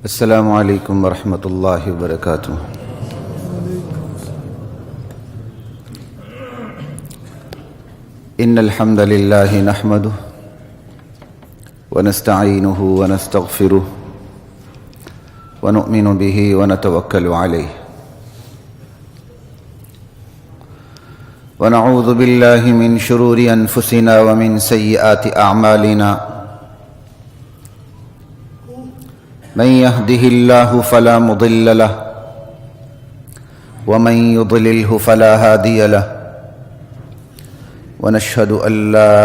السلام علیکم ورحمۃ اللہ وبرکاتہ۔ ان الحمد للہ نحمده ونستعینه ونستغفره ونؤمن به ونتوکل علیہ ونعوذ باللہ من شرور انفسنا ومن سیئات اعمالنا من يهده الله فلا مضل له ومن يضلله فلا هادي له ونشهد أن لا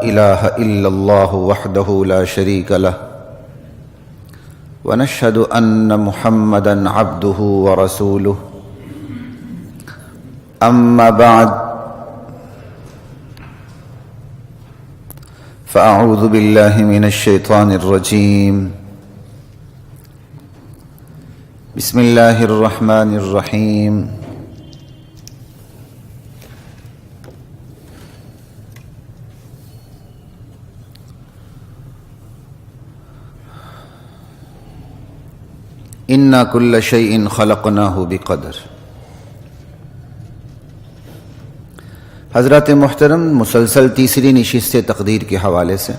إله إلا الله وحده لا شريك له ونشهد أن محمدا عبده ورسوله أما بعد فأعوذ بالله من الشيطان الرجيم بسم اللہ الرحمن الرحیم۔ انا کل شیء خلقناہ بقدر۔ حضرات محترم، مسلسل تیسری نشست تقدیر کے حوالے سے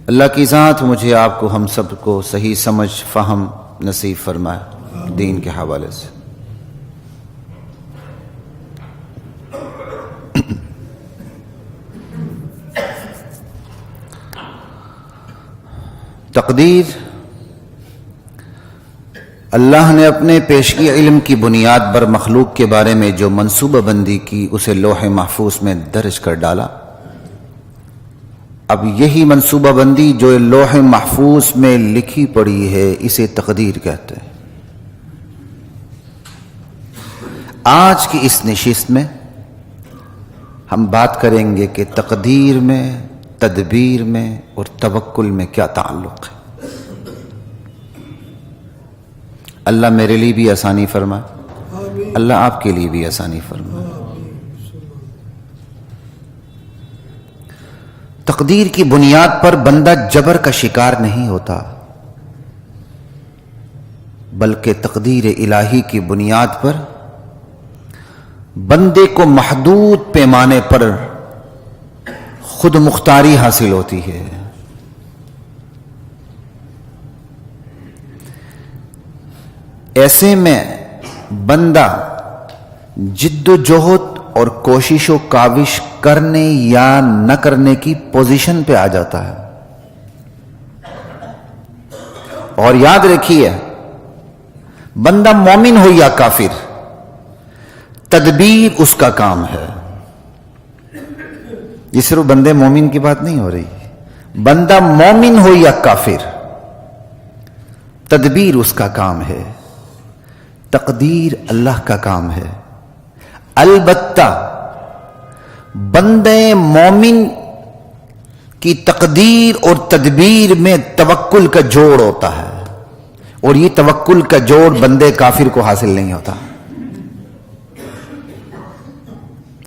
اللہ کی ذات مجھے آپ کو ہم سب کو صحیح سمجھ فہم نصیب فرمائے دین کے حوالے سے۔ تقدیر اللہ نے اپنے پیشگی علم کی بنیاد پر مخلوق کے بارے میں جو منصوبہ بندی کی اسے لوح محفوظ میں درج کر ڈالا۔ اب یہی منصوبہ بندی جو لوح محفوظ میں لکھی پڑی ہے اسے تقدیر کہتے ہیں۔ آج کی اس نشست میں ہم بات کریں گے کہ تقدیر میں، تدبیر میں اور توکل میں کیا تعلق ہے۔ اللہ میرے لیے بھی آسانی فرمائے، اللہ آپ کے لیے بھی آسانی فرمائے۔ تقدیر کی بنیاد پر بندہ جبر کا شکار نہیں ہوتا، بلکہ تقدیر الہی کی بنیاد پر بندے کو محدود پیمانے پر خود مختاری حاصل ہوتی ہے۔ ایسے میں بندہ جد و جہد اور کوشش و کاوش کرنے یا نہ کرنے کی پوزیشن پہ آ جاتا ہے۔ اور یاد رکھیے، بندہ مومن ہو یا کافر، تدبیر اس کا کام ہے۔ یہ صرف بندے مومن کی بات نہیں ہو رہی، بندہ مومن ہو یا کافر، تدبیر اس کا کام ہے، تقدیر اللہ کا کام ہے۔ البتہ بندے مومن کی تقدیر اور تدبیر میں توکل کا جوڑ ہوتا ہے، اور یہ توکل کا جوڑ بندے کافر کو حاصل نہیں ہوتا۔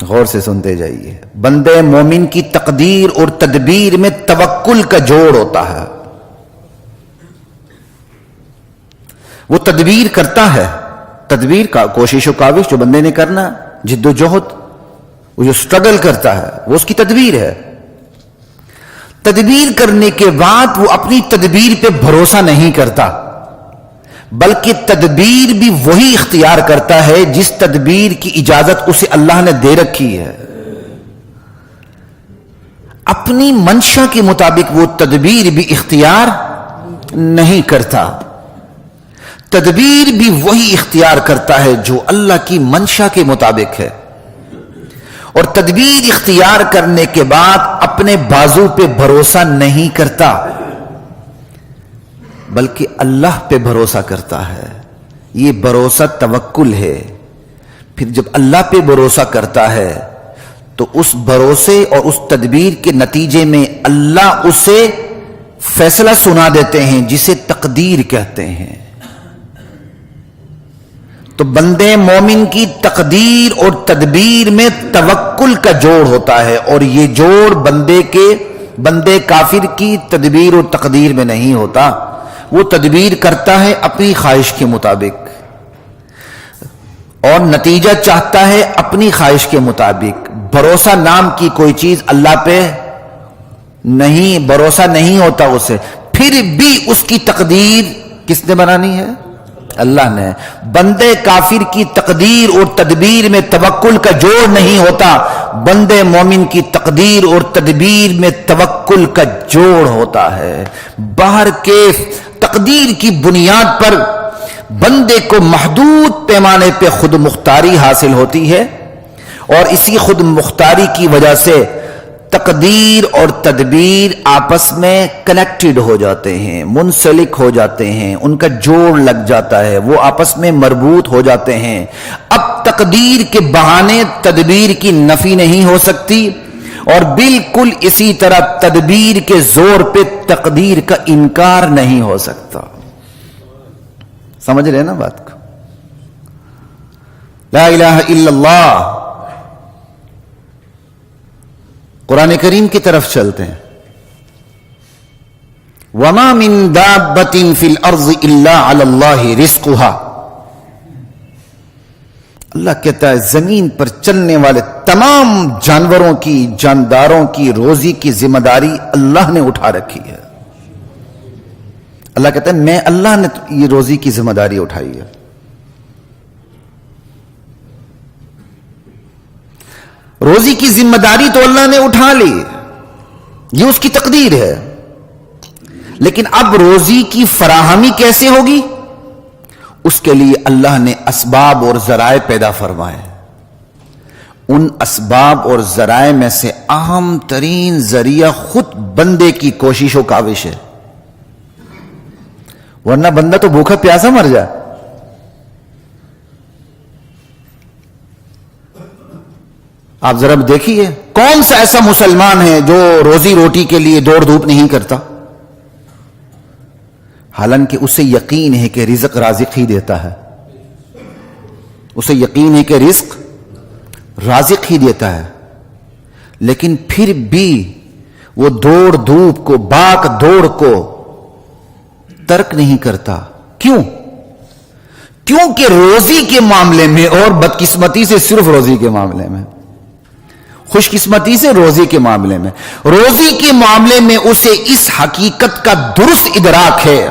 غور سے سنتے جائیے، بندے مومن کی تقدیر اور تدبیر میں توکل کا جوڑ ہوتا ہے۔ وہ تدبیر کرتا ہے، تدبیر کا کوشش و کاوش جو بندے نے کرنا، جد و جہد، وہ جو سٹرگل کرتا ہے وہ اس کی تدبیر ہے۔ تدبیر کرنے کے بعد وہ اپنی تدبیر پہ بھروسہ نہیں کرتا، بلکہ تدبیر بھی وہی اختیار کرتا ہے جس تدبیر کی اجازت اسے اللہ نے دے رکھی ہے۔ اپنی منشا کے مطابق وہ تدبیر بھی اختیار نہیں کرتا، تدبیر بھی وہی اختیار کرتا ہے جو اللہ کی منشا کے مطابق ہے۔ اور تدبیر اختیار کرنے کے بعد اپنے بازو پہ بھروسہ نہیں کرتا، بلکہ اللہ پہ بھروسہ کرتا ہے۔ یہ بھروسہ توکل ہے۔ پھر جب اللہ پہ بھروسہ کرتا ہے تو اس بھروسے اور اس تدبیر کے نتیجے میں اللہ اسے فیصلہ سنا دیتے ہیں جسے تقدیر کہتے ہیں۔ تو بندے مومن کی تقدیر اور تدبیر میں توکل کا جوڑ ہوتا ہے، اور یہ جوڑ بندے کے بندے کافر کی تدبیر و تقدیر میں نہیں ہوتا، وہ تدبیر کرتا ہے اپنی خواہش کے مطابق اور نتیجہ چاہتا ہے اپنی خواہش کے مطابق۔ بھروسہ نام کی کوئی چیز اللہ پہ نہیں، بھروسہ نہیں ہوتا اسے، پھر بھی اس کی تقدیر کس نے بنانی ہے؟ اللہ نے۔ بندے کافر کی تقدیر اور تدبیر میں توکل کا جوڑ نہیں ہوتا، بندے مومن کی تقدیر اور تدبیر میں توکل کا جوڑ ہوتا ہے۔ باہر کے تقدیر کی بنیاد پر بندے کو محدود پیمانے پہ خود مختاری حاصل ہوتی ہے، اور اسی خود مختاری کی وجہ سے تقدیر اور تدبیر آپس میں کنیکٹڈ ہو جاتے ہیں، منسلک ہو جاتے ہیں، ان کا جوڑ لگ جاتا ہے، وہ آپس میں مربوط ہو جاتے ہیں۔ اب تقدیر کے بہانے تدبیر کی نفی نہیں ہو سکتی، اور بالکل اسی طرح تدبیر کے زور پہ تقدیر کا انکار نہیں ہو سکتا۔ سمجھ رہے نا بات کو؟ لا الہ الا اللہ۔ قرآن کریم کی طرف چلتے ہیں۔ وَمَا مِن دَابَّةٍ فِي الْأَرْضِ إِلَّا عَلَى اللَّهِ رِزْقُهَا۔ اللہ کہتا ہے زمین پر چلنے والے تمام جانوروں کی، جانداروں کی روزی کی ذمہ داری اللہ نے اٹھا رکھی ہے۔ اللہ کہتا ہے میں اللہ نے یہ روزی کی ذمہ داری اٹھائی ہے۔ روزی کی ذمہ داری تو اللہ نے اٹھا لی، یہ اس کی تقدیر ہے، لیکن اب روزی کی فراہمی کیسے ہوگی؟ اس کے لیے اللہ نے اسباب اور ذرائع پیدا فرمائے۔ ان اسباب اور ذرائع میں سے اہم ترین ذریعہ خود بندے کی کوشش و کاوش ہے، ورنہ بندہ تو بھوکا پیاسا مر جائے۔ آپ ذرا دیکھیے کون سا ایسا مسلمان ہے جو روزی روٹی کے لیے دوڑ دھوپ نہیں کرتا، حالانکہ اسے یقین ہے کہ رزق رازق ہی دیتا ہے، اسے یقین ہے کہ رزق رازق ہی دیتا ہے، لیکن پھر بھی وہ دوڑ دھوپ کو، باغ دوڑ کو ترک نہیں کرتا۔ کیوں؟ کیونکہ روزی کے معاملے میں، اور بدقسمتی سے صرف روزی کے معاملے میں، خوش قسمتی سے روزی کے معاملے میں، روزی کے معاملے میں اسے اس حقیقت کا درست ادراک ہے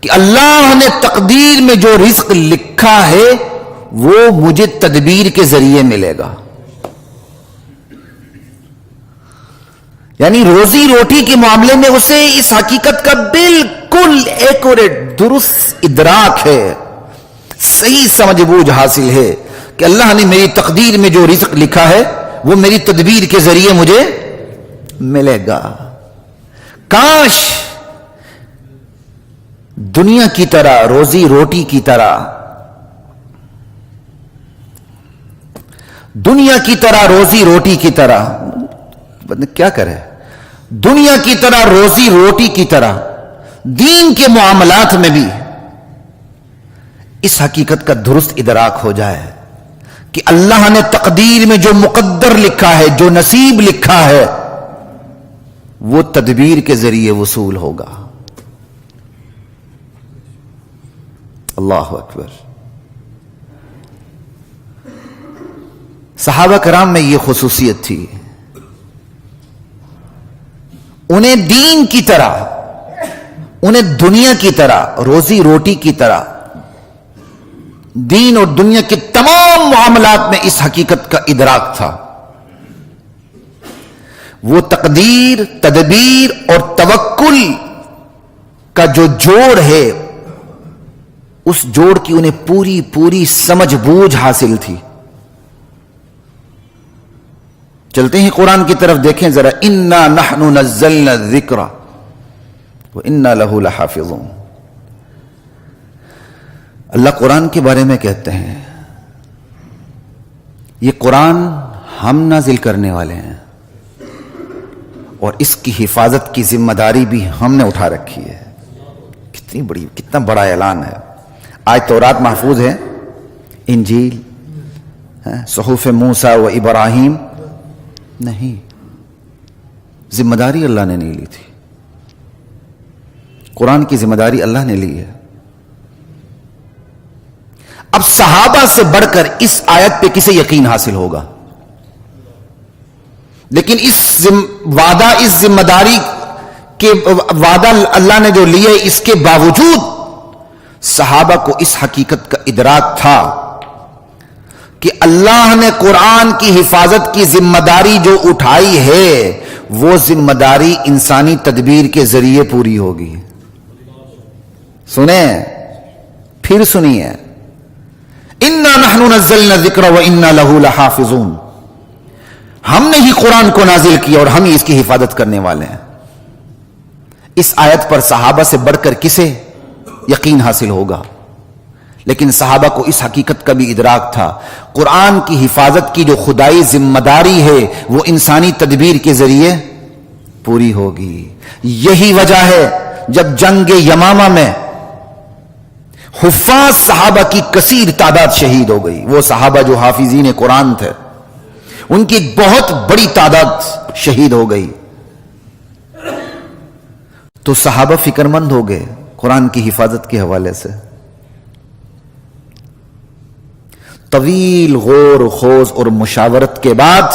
کہ اللہ نے تقدیر میں جو رزق لکھا ہے وہ مجھے تدبیر کے ذریعے ملے گا۔ یعنی روزی روٹی کے معاملے میں اسے اس حقیقت کا بالکل ایکوریٹ درست ادراک ہے، صحیح سمجھ بوجھ حاصل ہے کہ اللہ نے میری تقدیر میں جو رزق لکھا ہے وہ میری تدبیر کے ذریعے مجھے ملے گا۔ کاش دنیا کی طرح، روزی روٹی کی طرح، دنیا کی طرح روزی روٹی کی طرح، کیا کرے، دنیا کی طرح روزی روٹی کی طرح دین کے معاملات میں بھی اس حقیقت کا درست ادراک ہو جائے کہ اللہ نے تقدیر میں جو مقدر لکھا ہے، جو نصیب لکھا ہے، وہ تدبیر کے ذریعے وصول ہوگا۔ اللہ اکبر۔ صحابہ کرام میں یہ خصوصیت تھی، انہیں دین کی طرح، انہیں دنیا کی طرح، روزی روٹی کی طرح، دین اور دنیا کے تمام معاملات میں اس حقیقت کا ادراک تھا۔ وہ تقدیر، تدبیر اور توکل کا جو جوڑ ہے، اس جوڑ کی انہیں پوری پوری سمجھ بوجھ حاصل تھی۔ چلتے ہیں قرآن کی طرف، دیکھیں ذرا، اِنَّا نَحْنُ نَزَّلْنَا الذِّكْرَ وَإِنَّا لَهُ لَحَافِظُونَ۔ اللہ قرآن کے بارے میں کہتے ہیں یہ قرآن ہم نازل کرنے والے ہیں، اور اس کی حفاظت کی ذمہ داری بھی ہم نے اٹھا رکھی ہے۔ کتنا بڑا اعلان ہے۔ آج تورات محفوظ ہے، انجیل، صحف موسیٰ و ابراہیم نہیں، ذمہ داری اللہ نے نہیں لی تھی. قرآن کی ذمہ داری اللہ نے لی ہے. اب صحابہ سے بڑھ کر اس آیت پہ کسے یقین حاصل ہوگا؟ لیکن اس ذمہ داری کے وعدہ اللہ نے جو لیے، اس کے باوجود صحابہ کو اس حقیقت کا ادراک تھا کہ اللہ نے قرآن کی حفاظت کی ذمہ داری جو اٹھائی ہے وہ ذمہ داری انسانی تدبیر کے ذریعے پوری ہوگی. سنیں، پھر سنیے، اِنَّا نَحْنُ نَزَّلْنَا الذِّكْرَ وَإِنَّا لَهُ لَحَافِظُونَ. ہم نے ہی قرآن کو نازل کیا اور ہم ہی اس کی حفاظت کرنے والے ہیں. اس آیت پر صحابہ سے بڑھ کر کسے یقین حاصل ہوگا؟ لیکن صحابہ کو اس حقیقت کا بھی ادراک تھا، قرآن کی حفاظت کی جو خدائی ذمہ داری ہے وہ انسانی تدبیر کے ذریعے پوری ہوگی. یہی وجہ ہے جب جنگ یمامہ میں حفاظ صحابہ کی کثیر تعداد شہید ہو گئی. وہ صحابہ جو حافظین قرآن تھے ان کی ایک بہت بڑی تعداد شہید ہو گئی. تو صحابہ فکر مند ہو گئے قرآن کی حفاظت کے حوالے سے. طویل غور و خوض اور مشاورت کے بعد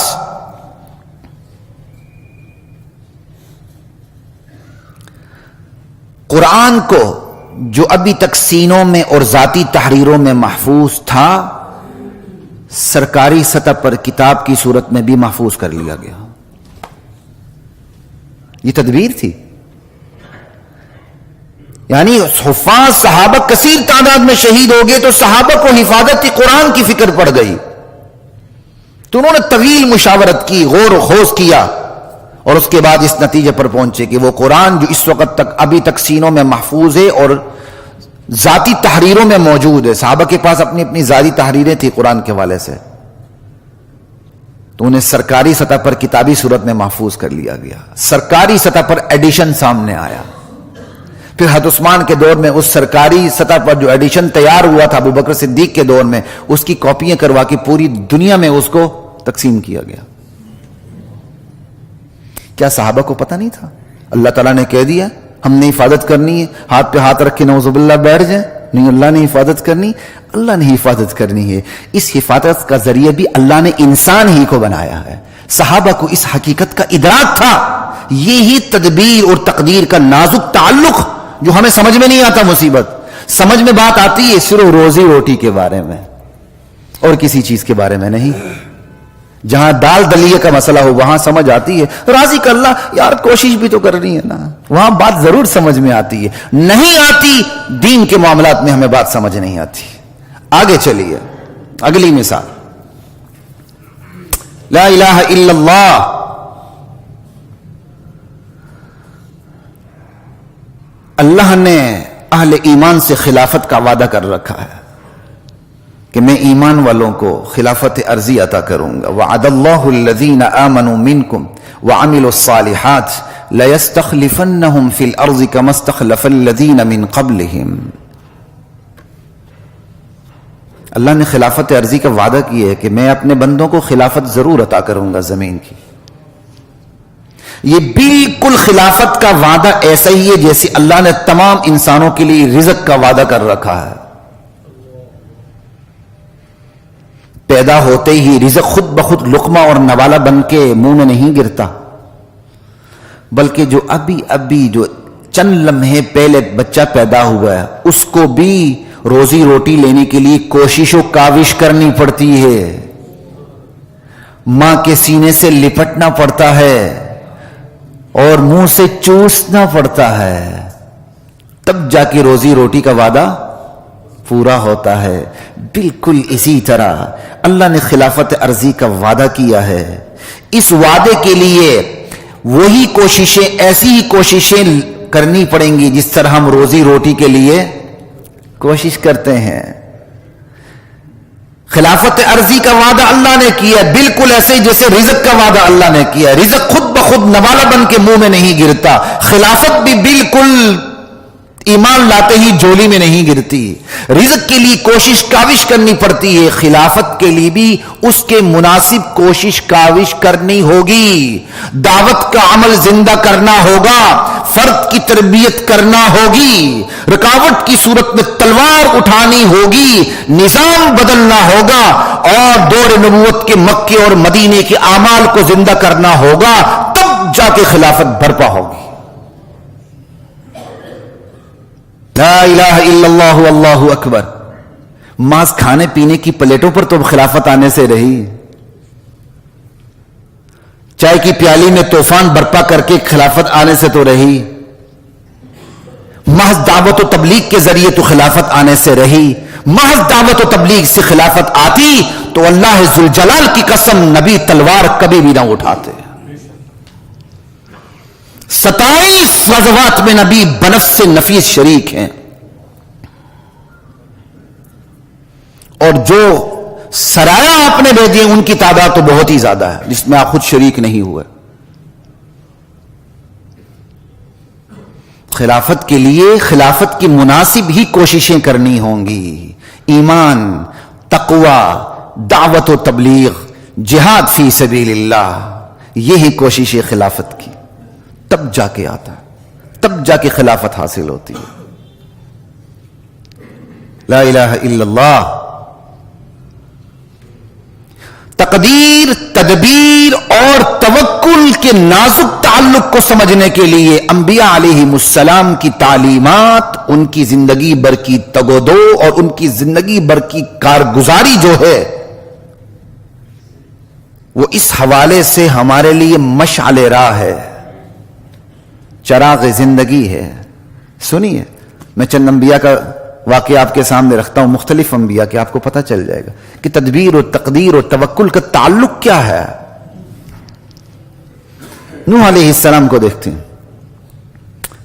قرآن کو جو ابھی تک سینوں میں اور ذاتی تحریروں میں محفوظ تھا، سرکاری سطح پر کتاب کی صورت میں بھی محفوظ کر لیا گیا. یہ تدبیر تھی. یعنی حفاظ صحابہ کثیر تعداد میں شہید ہو گئے تو صحابہ کو حفاظت قرآن کی فکر پڑ گئی. تو انہوں نے طویل مشاورت کی، غور و خوض کیا اور اس کے بعد اس نتیجے پر پہنچے کہ وہ قرآن جو اس وقت تک ابھی تک سینوں میں محفوظ ہے اور ذاتی تحریروں میں موجود ہے. صحابہ کے پاس اپنی اپنی ذاتی تحریریں تھی قرآن کے حوالے سے، تو انہیں سرکاری سطح پر کتابی صورت میں محفوظ کر لیا گیا. سرکاری سطح پر ایڈیشن سامنے آیا. پھر حضرت عثمان کے دور میں اس سرکاری سطح پر جو ایڈیشن تیار ہوا تھا ابو بکر صدیق کے دور میں، اس کی کاپیاں کروا کے پوری دنیا میں اس کو تقسیم کیا گیا. کیا صحابہ کو پتہ نہیں تھا؟ اللہ تعالیٰ نے کہہ دیا ہم نے حفاظت کرنی ہے، ہاتھ پہ ہاتھ رکھ کے نعوذ باللہ بیٹھ جائیں. نہیں، اللہ نے حفاظت کرنی، اللہ نے حفاظت کرنی ہے. اس حفاظت کا ذریعہ بھی اللہ نے انسان ہی کو بنایا ہے. صحابہ کو اس حقیقت کا ادراک تھا. یہی تدبیر اور تقدیر کا نازک تعلق جو ہمیں سمجھ میں نہیں آتا. مصیبت سمجھ میں بات آتی ہے صرف روزی روٹی کے بارے میں اور کسی چیز کے بارے میں نہیں. جہاں دال دلیے کا مسئلہ ہو وہاں سمجھ آتی ہے، راضی کر اللہ یار کوشش بھی تو کرنی ہے نا، وہاں بات ضرور سمجھ میں آتی ہے. نہیں آتی دین کے معاملات میں ہمیں بات سمجھ نہیں آتی. آگے چلیے، اگلی مثال، لا الہ الا اللہ. اللہ نے اہل ایمان سے خلافت کا وعدہ کر رکھا ہے کہ میں ایمان والوں کو خلافت ارضی عطا کروں گا. وعد اللہ الذین آمنوا منکم وعملوا الصالحات لیستخلفنہم فی الارض کما استخلف الذین من قبلہم. اللہ نے خلافت ارضی کا وعدہ کیا ہے کہ میں اپنے بندوں کو خلافت ضرور عطا کروں گا زمین کی. یہ بالکل خلافت کا وعدہ ایسا ہی ہے جیسے اللہ نے تمام انسانوں کے لیے رزق کا وعدہ کر رکھا ہے. پیدا ہوتے ہی رزق خود بخود لقمہ اور نوالہ بن کے منہ میں نہیں گرتا، بلکہ جو ابھی جو چند لمحے پہلے بچہ پیدا ہوا ہے اس کو بھی روزی روٹی لینے کے لیے کوشش و کاوش کرنی پڑتی ہے. ماں کے سینے سے لپٹنا پڑتا ہے اور منہ سے چوسنا پڑتا ہے، تب جا کے روزی روٹی کا وعدہ پورا ہوتا ہے. بالکل اسی طرح اللہ نے خلافت ارضی کا وعدہ کیا ہے. اس وعدے کے لیے وہی کوششیں، ایسی ہی کوششیں کرنی پڑیں گی جس طرح ہم روزی روٹی کے لیے کوشش کرتے ہیں. خلافت ارضی کا وعدہ اللہ نے کیا بالکل ایسے ہی جیسے رزق کا وعدہ اللہ نے کیا. رزق خود بخود نوالہ بن کے منہ میں نہیں گرتا، خلافت بھی بالکل ایمان لاتے ہی جولی میں نہیں گرتی. رزق کے لیے کوشش کاوش کرنی پڑتی ہے، خلافت کے لیے بھی اس کے مناسب کوشش کاوش کرنی ہوگی، دعوت کا عمل زندہ کرنا ہوگا، فرد کی تربیت کرنا ہوگی، رکاوٹ کی صورت میں تلوار اٹھانی ہوگی، نظام بدلنا ہوگا، اور دور نبوت کے مکے اور مدینے کے اعمال کو زندہ کرنا ہوگا، تب جا کے خلافت برپا ہوگی۔ لا الہ الا اللہ واللہ اکبر۔ ماس کھانے پینے کی پلیٹوں پر تو خلافت آنے سے رہی، چائے کی پیالی میں طوفان برپا کر کے خلافت آنے سے تو رہی، محض دعوت و تبلیغ کے ذریعے تو خلافت آنے سے رہی۔ محض دعوت و تبلیغ سے خلافت آتی تو اللہ ذوالجلال کی قسم نبی تلوار کبھی بھی نہ اٹھاتے۔ 27 غزوات میں نبی بنفس نفیس شریک ہیں، اور جو سرایہ آپ نے بھیجے ان کی تعداد تو بہت ہی زیادہ ہے، جس میں آپ خود شریک نہیں ہوئے۔ خلافت کے لیے خلافت کی مناسب ہی کوششیں کرنی ہوں گی، ایمان، تقوی، دعوت و تبلیغ، جہاد فی سبیل اللہ، یہی کوشش ہے خلافت کی، تب جا کے آتا ہے، تب جا کے خلافت حاصل ہوتی ہے۔ لا الہ الا اللہ۔ تقدیر، تدبیر اور توکل کے نازک تعلق کو سمجھنے کے لیے انبیاء علیہم السلام کی تعلیمات، ان کی زندگی بھر کی تگ و دو اور ان کی زندگی بھر کی کارگزاری جو ہے وہ اس حوالے سے ہمارے لیے مشعل راہ ہے، چراغ زندگی ہے۔ سنیے، میں چند انبیاء کا واقعہ آپ کے سامنے رکھتا ہوں، مختلف انبیاء کہ آپ کو پتہ چل جائے گا کہ تدبیر و تقدیر و توکل کا تعلق کیا ہے۔ نوح علیہ السلام کو دیکھتے ہیں،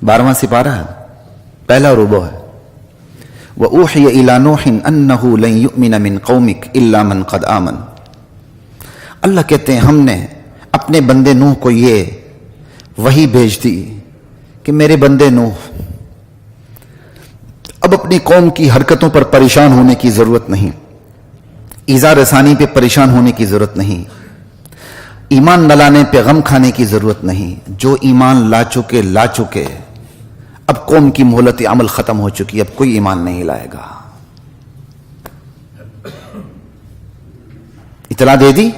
12واں سپارہ ہے، پہلا ربع ہے۔ وَأُوحِيَ إِلَى نُوحٍ أَنَّهُ لَن يُؤْمِنَ مِن قَوْمِكَ إِلَّا مَن قَدْ آمَنَ۔ اللہ کہتے ہیں ہم نے اپنے بندے نوح کو یہ وحی بھیج دی کہ میرے بندے نوح، اب اپنی قوم کی حرکتوں پر پریشان ہونے کی ضرورت نہیں، ایذا رسانی پہ پریشان ہونے کی ضرورت نہیں، ایمان نہ لانے پہ غم کھانے کی ضرورت نہیں، جو ایمان لا چکے، اب قوم کی مہلت عمل ختم ہو چکی، اب کوئی ایمان نہیں لائے گا۔ اطلاع دے دی۔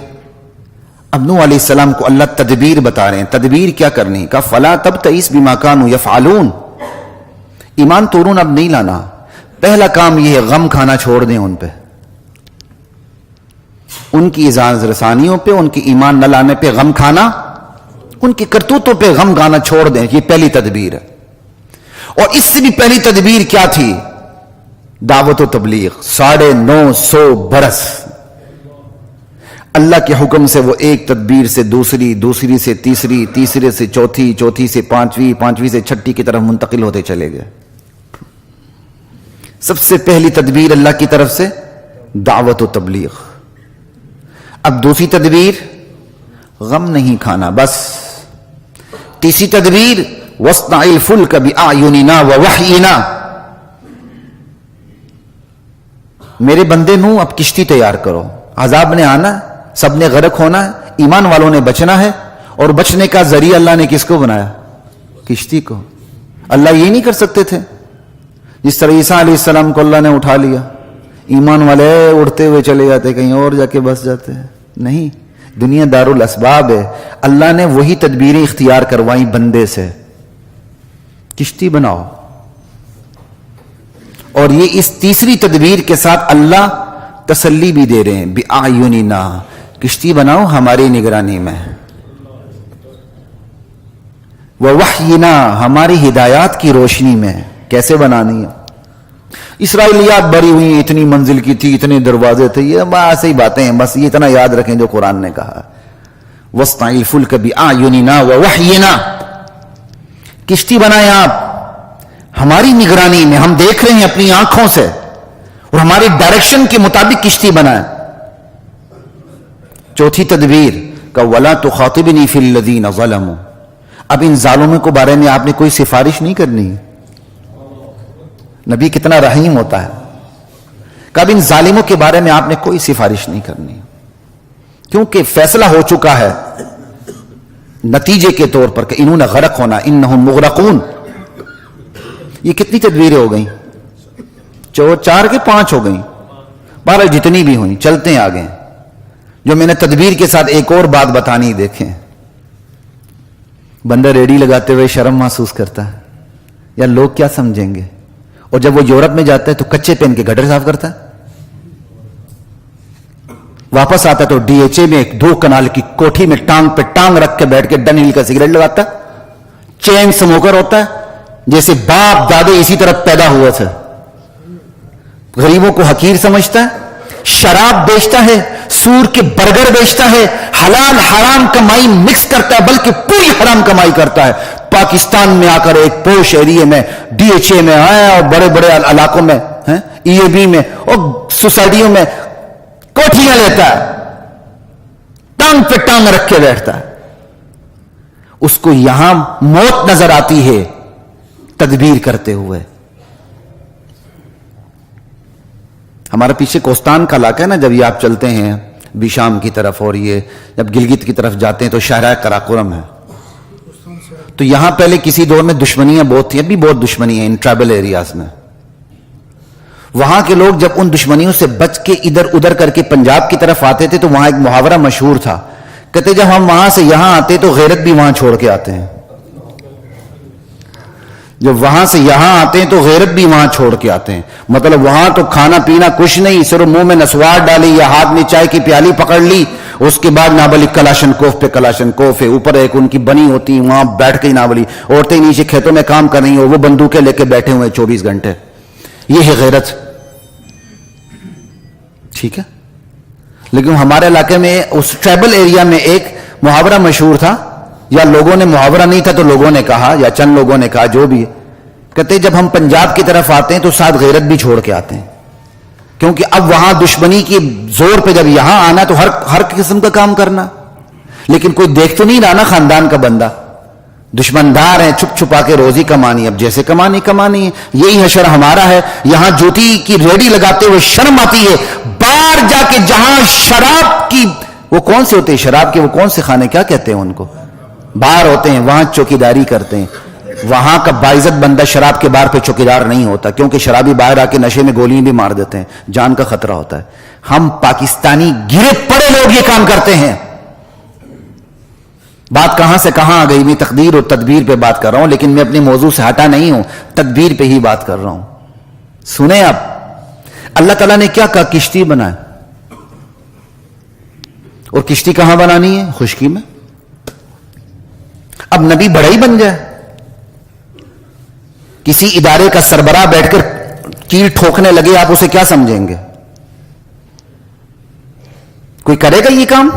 اب نوح علیہ السلام کو اللہ تدبیر بتا رہے ہیں، تدبیر کیا کرنی کا، فلا تبتئس بما كانوا يفعلون۔ ایمان توڑون اب نہیں لانا، پہلا کام یہ ہے غم کھانا چھوڑ دیں ان پہ، ان کی اعزاز رسانیوں پہ، ان کی ایمان نہ لانے پہ غم کھانا، ان کی کرتوتوں پہ غم کھانا چھوڑ دیں، یہ پہلی تدبیر ہے۔ اور اس سے بھی پہلی تدبیر کیا تھی؟ دعوت و تبلیغ۔ 950 برس اللہ کے حکم سے وہ ایک تدبیر سے دوسری، دوسری سے تیسری، تیسرے سے چوتھی، چوتھی سے پانچویں، پانچویں سے چھٹی کی طرف منتقل ہوتے چلے گئے۔ سب سے پہلی تدبیر اللہ کی طرف سے دعوت و تبلیغ۔ اب دوسری تدبیر غم نہیں کھانا، بس۔ تیسری تدبیر وَاصْنَعِ الْفُلْكَ بِأَعْيُنِنَا وَوَحْيِنَا۔ میرے بندے نو اب کشتی تیار کرو، عذاب نے آنا ہے، سب نے غرق ہونا ہے، ایمان والوں نے بچنا ہے، اور بچنے کا ذریعہ اللہ نے کس کو بنایا؟ کشتی کو۔ اللہ یہ نہیں کر سکتے تھے جس طرح عیسیٰ علیہ السلام کو اللہ نے اٹھا لیا، ایمان والے اڑتے ہوئے چلے جاتے، کہیں اور جا کے بس جاتے ہیں؟ نہیں، دنیا دار الاسباب ہے، اللہ نے وہی تدبیریں اختیار کروائیں بندے سے، کشتی بناؤ۔ اور یہ اس تیسری تدبیر کے ساتھ اللہ تسلی بھی دے رہے ہیں، بِأَعْيُنِنَا، کشتی بناؤ ہماری نگرانی میں، وَوَحْيِنَا، ہماری ہدایات کی روشنی میں۔ کیسے بنانی ہے؟ اسرائیلیات بڑی ہوئی، اتنی منزل کی تھی، اتنے دروازے تھے، یہ ایسے ہی باتیں ہیں، بس یہ اتنا یاد رکھیں جو قرآن نے کہا، وَاصْنَعِ الْفُلْكَ بِأَعْيُنِنَا وَوَحْيِنَا، کشتی بنائیں آپ ہماری نگرانی میں، ہم دیکھ رہے ہیں اپنی آنکھوں سے، اور ہماری ڈائریکشن کے مطابق کشتی بنائیں۔ چوتھی تدبیر کا وَلَا تُخَاطِبْنِي فِي الَّذِينَ ظَلَمُوا، اب ان ظالموں کے بارے میں آپ نے کوئی سفارش نہیں کرنی۔ نبی کتنا رحیم ہوتا ہے، کہا اب ان ظالموں کے بارے میں آپ نے کوئی سفارش نہیں کرنی، کیونکہ فیصلہ ہو چکا ہے نتیجے کے طور پر کہ انہوں نے غرق ہونا، انہم مغرقون۔ یہ کتنی تدبیریں ہو گئیں؟ 4 کے 5 ہو گئیں، بہرحال جتنی بھی ہوئیں، چلتے ہیں آگے۔ جو میں نے تدبیر کے ساتھ ایک اور بات بتانی، دیکھیں بندہ ریڈی لگاتے ہوئے شرم محسوس کرتا ہے یا لوگ کیا سمجھیں گے، اور جب وہ یورپ میں جاتا ہے تو کچے پہن کے گٹر صاف کرتا ہے، واپس آتا ہے تو ڈی ایچ اے میں 2 کنال کی کوٹھی میں ٹانگ پہ ٹانگ رکھ کے بیٹھ کے ڈن ہل کا سگریٹ لگاتا ہے، چین سموکر ہوتا ہے، جیسے باپ دادے اسی طرح پیدا ہوا تھا، غریبوں کو حقیر سمجھتا ہے، شراب بیچتا ہے، سور کے برگر بیچتا ہے، حلال حرام کمائی مکس کرتا ہے، بلکہ پوری حرام کمائی کرتا ہے۔ پاکستان میں آ کر ایک پوش ایریے میں ڈی ایچ اے میں آیا اور بڑے بڑے علاقوں میں ای اے بی میں اور سوسائٹیوں میں کوٹھیاں لیتا ہے، ٹانگ پہ ٹانگ رکھ کے بیٹھتا ہے۔ اس کو یہاں موت نظر آتی ہے تدبیر کرتے ہوئے۔ ہمارا پیچھے کوستان کا علاقہ ہے نا، جب یہ آپ چلتے ہیں بھی شام کی طرف اور یہ جب گلگت کی طرف جاتے ہیں تو شاہراہ قراقرم ہے، تو یہاں پہلے کسی دور میں دشمنیاں بہت تھیں، ابھی بہت دشمنی ہیں ان ٹرائبل ایریاز میں۔ وہاں کے لوگ جب ان دشمنیوں سے بچ کے ادھر ادھر کر کے پنجاب کی طرف آتے تھے تو وہاں ایک محاورہ مشہور تھا، کہتے جب ہم وہاں سے یہاں آتے تو غیرت بھی وہاں چھوڑ کے آتے ہیں، جب وہاں سے یہاں آتے ہیں تو غیرت بھی وہاں چھوڑ کے آتے ہیں۔ مطلب وہاں تو کھانا پینا کچھ نہیں، صرف منہ میں نسوار ڈالی یا ہاتھ میں چائے کی پیالی پکڑ لی، اس کے بعد نابلی کلاشن کوف پہ کلاشن کوف ہے، اوپر ایک ان کی بنی ہوتی، وہاں بیٹھ کے نابلی عورتیں نیچے کھیتوں میں کام کر رہی ہیں اور وہ بندوقیں لے کے بیٹھے ہوئے 24 گھنٹے۔ یہ ہے غیرت، ٹھیک ہے۔ لیکن ہمارے علاقے میں اس ٹرائبل ایریا میں ایک محاورہ مشہور تھا، یا لوگوں نے، محاورہ نہیں تھا تو لوگوں نے کہا یا چند لوگوں نے کہا، جو بھی، کہتے جب ہم پنجاب کی طرف آتے ہیں تو ساتھ غیرت بھی چھوڑ کے آتے ہیں، کیونکہ اب وہاں دشمنی کی زور پہ جب یہاں آنا تو ہر قسم کا کام کرنا، لیکن کوئی دیکھ تو نہیں رہا نا خاندان کا بندہ، دشمندار ہیں، چھپ چھپا کے روزی کمانی، اب جیسے کمانی ہے۔ یہی حشر ہمارا ہے، یہاں جوتی کی ریڑی لگاتے ہوئے شرم آتی ہے، باہر جا کے جہاں شراب کی، وہ کون سے ہوتے ہیں شراب کے، وہ کون سے خانے کیا کہتے ہیں ان کو، بار ہوتے ہیں، وہاں چوکیداری کرتے ہیں۔ وہاں کا باعزت بندہ شراب کے بار پہ چوکیدار نہیں ہوتا، کیونکہ شرابی باہر آ کے نشے میں گولیاں بھی مار دیتے ہیں، جان کا خطرہ ہوتا ہے۔ ہم پاکستانی گرے پڑے لوگ یہ کام کرتے ہیں۔ بات کہاں سے کہاں آ گئی، میں تقدیر اور تدبیر پہ بات کر رہا ہوں، لیکن میں اپنے موضوع سے ہٹا نہیں ہوں، تدبیر پہ ہی بات کر رہا ہوں۔ سنیں آپ، اللہ تعالیٰ نے کیا کہا، کشتی بنائے، اور کشتی کہاں بنانی ہے، خشکی میں۔ اب نبی بڑا ہی بن جائے، کسی ادارے کا سربراہ بیٹھ کر کیل ٹھوکنے لگے، آپ اسے کیا سمجھیں گے؟ کوئی کرے گا یہ کام؟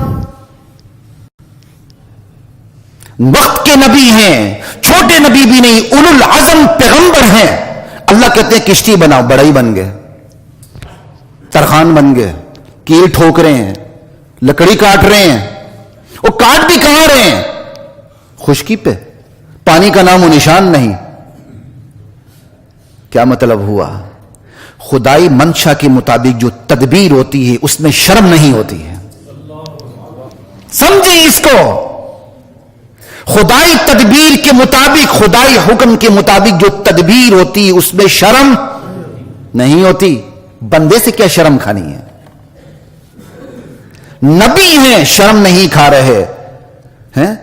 وقت کے نبی ہیں، چھوٹے نبی بھی نہیں، اولو العزم پیغمبر ہیں، اللہ کہتے ہیں کشتی بناؤ، بڑا ہی بن گئے، ترخان بن گئے، کیل ٹھوک رہے ہیں، لکڑی کاٹ رہے ہیں، وہ کاٹ بھی کہاں رہے ہیں، خشکی پہ، پانی کا نام و نشان نہیں۔ کیا مطلب ہوا؟ خدائی منشا کے مطابق جو تدبیر ہوتی ہے اس میں شرم نہیں ہوتی ہے، سمجھیں اس کو۔ خدائی تدبیر کے مطابق، خدائی حکم کے مطابق جو تدبیر ہوتی ہے اس میں شرم نہیں ہوتی۔ بندے سے کیا شرم کھانی ہے؟ نبی ہیں، شرم نہیں کھا رہے ہیں۔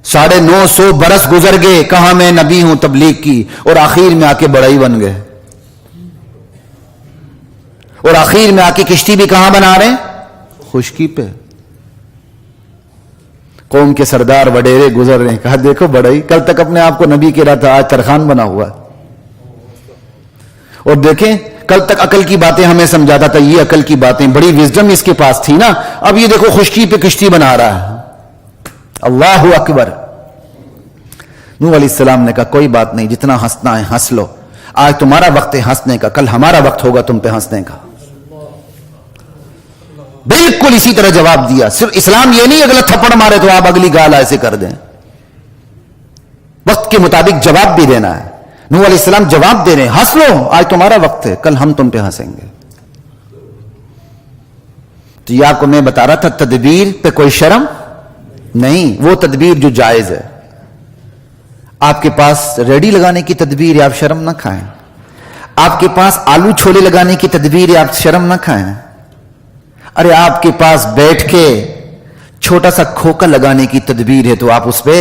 950 برس گزر گئے، کہاں میں نبی ہوں تبلیغ کی، اور آخر میں آ کے بڑائی بن گئے، اور آخر میں آ کے کشتی بھی کہاں بنا رہے ہیں، خشکی پہ۔ قوم کے سردار وڈیرے گزر رہے ہیں، کہا دیکھو بڑائی، کل تک اپنے آپ کو نبی کہہ رہا تھا، آج ترخان بنا ہوا ہے۔ اور دیکھیں کل تک عقل کی باتیں ہمیں سمجھاتا تھا، یہ عقل کی باتیں، بڑی وزڈم اس کے پاس تھی نا، اب یہ دیکھو خشکی پہ کشتی بنا رہا ہے۔ اللہ اکبر۔ نوح علیہ السلام نے کہا کوئی بات نہیں، جتنا ہنسنا ہے ہنس لو، آج تمہارا وقت ہے ہنسنے کا، کل ہمارا وقت ہوگا تم پہ ہنسنے کا۔ بالکل اسی طرح جواب دیا۔ صرف اسلام یہ نہیں اگلا تھپڑ مارے تو آپ اگلی گال ایسے کر دیں، وقت کے مطابق جواب بھی دینا ہے۔ نوح علیہ السلام جواب دے رہے ہیں، ہنس لو، آج تمہارا وقت ہے، کل ہم تم پہ ہنسیں گے۔ تو یہ آپ کو میں بتا رہا تھا تدبیر پہ کوئی شرم نہیں، وہ تدبیر جو جائز ہے. آپ کے پاس ریڈی لگانے کی تدبیر ہے، آپ شرم نہ کھائیں. آپ کے پاس آلو چھولے لگانے کی تدبیر ہے، آپ شرم نہ کھائیں. ارے آپ کے پاس بیٹھ کے چھوٹا سا کھوکا لگانے کی تدبیر ہے تو آپ اس پہ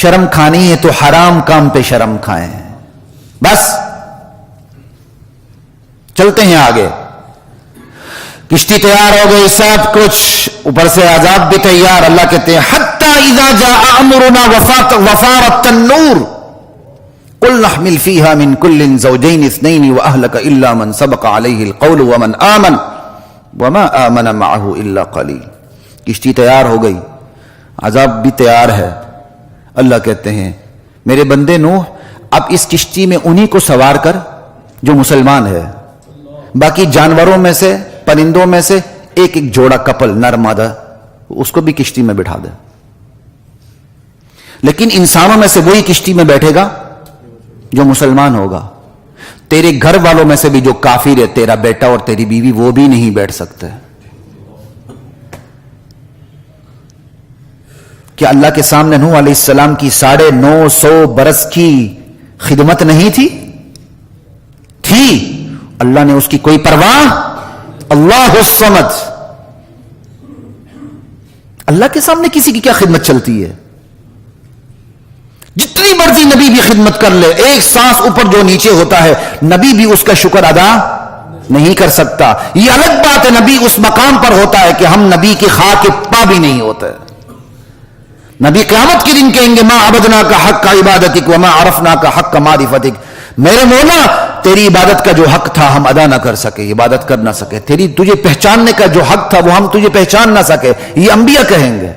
شرم کھانی ہے تو حرام کام پہ شرم کھائیں. بس چلتے ہیں آگے. کشتی تیار ہو گئی، سب کچھ، اوپر سے عذاب بھی تیار. اللہ کہتے ہیں حتی اذا جاء امرنا وفارت النور قل نحمل فيها من كل زوجين اثنين واهلك الا من سبق عليه القول ومن آمن وما آمن معه الا قليل. کشتی تیار ہو گئی، عذاب بھی تیار ہے. اللہ کہتے ہیں میرے بندے نوح اب اس کشتی میں انہی کو سوار کر جو مسلمان ہے، باقی جانوروں میں سے پرندوں میں سے ایک ایک جوڑا کپل نر مادہ اس کو بھی کشتی میں بٹھا دے. لیکن انسانوں میں سے وہی کشتی میں بیٹھے گا جو مسلمان ہوگا. تیرے گھر والوں میں سے بھی جو کافر ہے، تیرا بیٹا اور تیری بیوی، وہ بھی نہیں بیٹھ سکتے. کیا اللہ کے سامنے نوح علیہ السلام کی 950 برس کی خدمت نہیں تھی؟ تھی. اللہ نے اس کی کوئی پرواہ. اللہ الصمد. اللہ کے سامنے کسی کی کیا خدمت چلتی ہے؟ جتنی مرضی نبی بھی خدمت کر لے، ایک سانس اوپر جو نیچے ہوتا ہے نبی بھی اس کا شکر ادا نہیں کر سکتا. یہ الگ بات ہے نبی اس مقام پر ہوتا ہے کہ ہم نبی کی خاک کے پا بھی نہیں ہوتے. نبی قیامت کے دن کہیں گے ما عبدنا کا حق کا عبادتک وما عرفنا کا حق کا معرفتک. میرے مولا تیری عبادت کا جو حق تھا ہم ادا نہ کر سکے، عبادت کر نہ سکے. تجھے پہچاننے کا جو حق تھا وہ ہم تجھے پہچان نہ سکے. یہ انبیاء کہیں گے.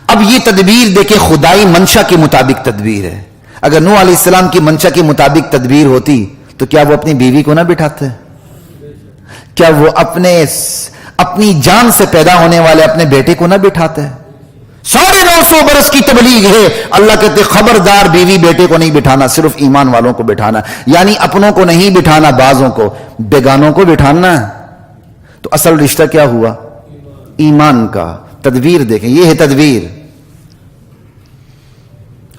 اب یہ تدبیر دیکھیں خدائی منشا کے مطابق تدبیر ہے. اگر نوح علیہ السلام کی منشا کے مطابق تدبیر ہوتی تو کیا وہ اپنی بیوی کو نہ بٹھاتے؟ کیا وہ اپنی جان سے پیدا ہونے والے اپنے بیٹے کو نہ بٹھاتے؟ 950 برس کی تبلیغ ہے. اللہ کہتے خبردار بیوی بیٹے کو نہیں بٹھانا، صرف ایمان والوں کو بٹھانا. یعنی اپنوں کو نہیں بٹھانا، بعضوں کو، بیگانوں کو بٹھانا. تو اصل رشتہ کیا ہوا؟ ایمان کا. تدبیر دیکھیں، یہ ہے تدبیر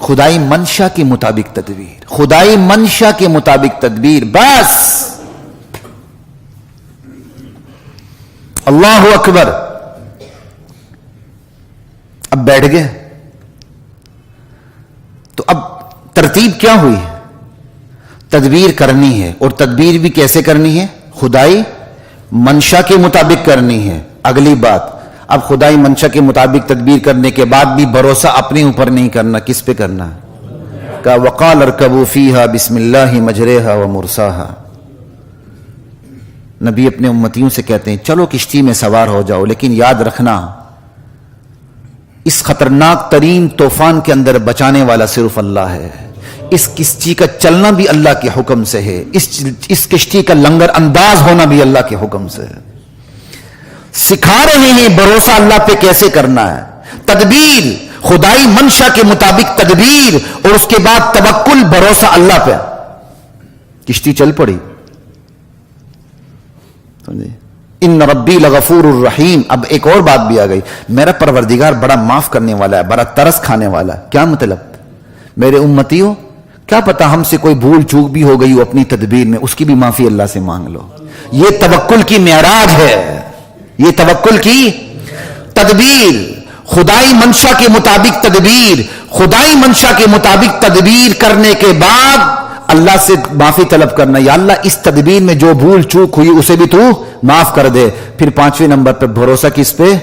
خدائی منشا کے مطابق. تدبیر خدائی منشا کے مطابق تدبیر. بس اللہ اکبر. اب بیٹھ گئے تو اب ترتیب کیا ہوئی؟ تدبیر کرنی ہے، اور تدبیر بھی کیسے کرنی ہے؟ خدائی منشا کے مطابق کرنی ہے. اگلی بات، اب خدائی منشا کے مطابق تدبیر کرنے کے بعد بھی بھروسہ اپنے اوپر نہیں کرنا. کس پہ کرنا ہے؟ کہ وقال ارکبوا فیہا بسم اللہ مجریہا ومرساہا. نبی اپنے امتیوں سے کہتے ہیں چلو کشتی میں سوار ہو جاؤ، لیکن یاد رکھنا اس خطرناک ترین طوفان کے اندر بچانے والا صرف اللہ ہے. اس کشتی کا چلنا بھی اللہ کے حکم سے ہے. اس کشتی کا لنگر انداز ہونا بھی اللہ کے حکم سے ہے. سکھا رہے ہیں بھروسہ اللہ پہ کیسے کرنا ہے. تدبیر خدائی منشا کے مطابق تدبیر، اور اس کے بعد توکل، بھروسہ اللہ پہ. کشتی چل پڑی. ان ربی لغفور الرحیم. اب ایک اور بات بھی آ گئی، میرا پروردگار بڑا معاف کرنے والا ہے، بڑا ترس کھانے والا ہے. کیا مطلب؟ میرے امتیوں کیا پتا ہم سے کوئی بھول چوک بھی ہو گئی ہو اپنی تدبیر میں، اس کی بھی معافی اللہ سے مانگ لو. یہ توکل کی معراج ہے. یہ توکل کی تدبیر خدائی منشا کے مطابق تدبیر. خدائی منشا کے مطابق تدبیر کرنے کے بعد اللہ سے معافی طلب کرنا، یا اللہ اس تدبیر میں جو بھول چوک ہوئی اسے بھی تو معاف کر دے. پھر 5ویں نمبر پہ بھروسہ کس پہ؟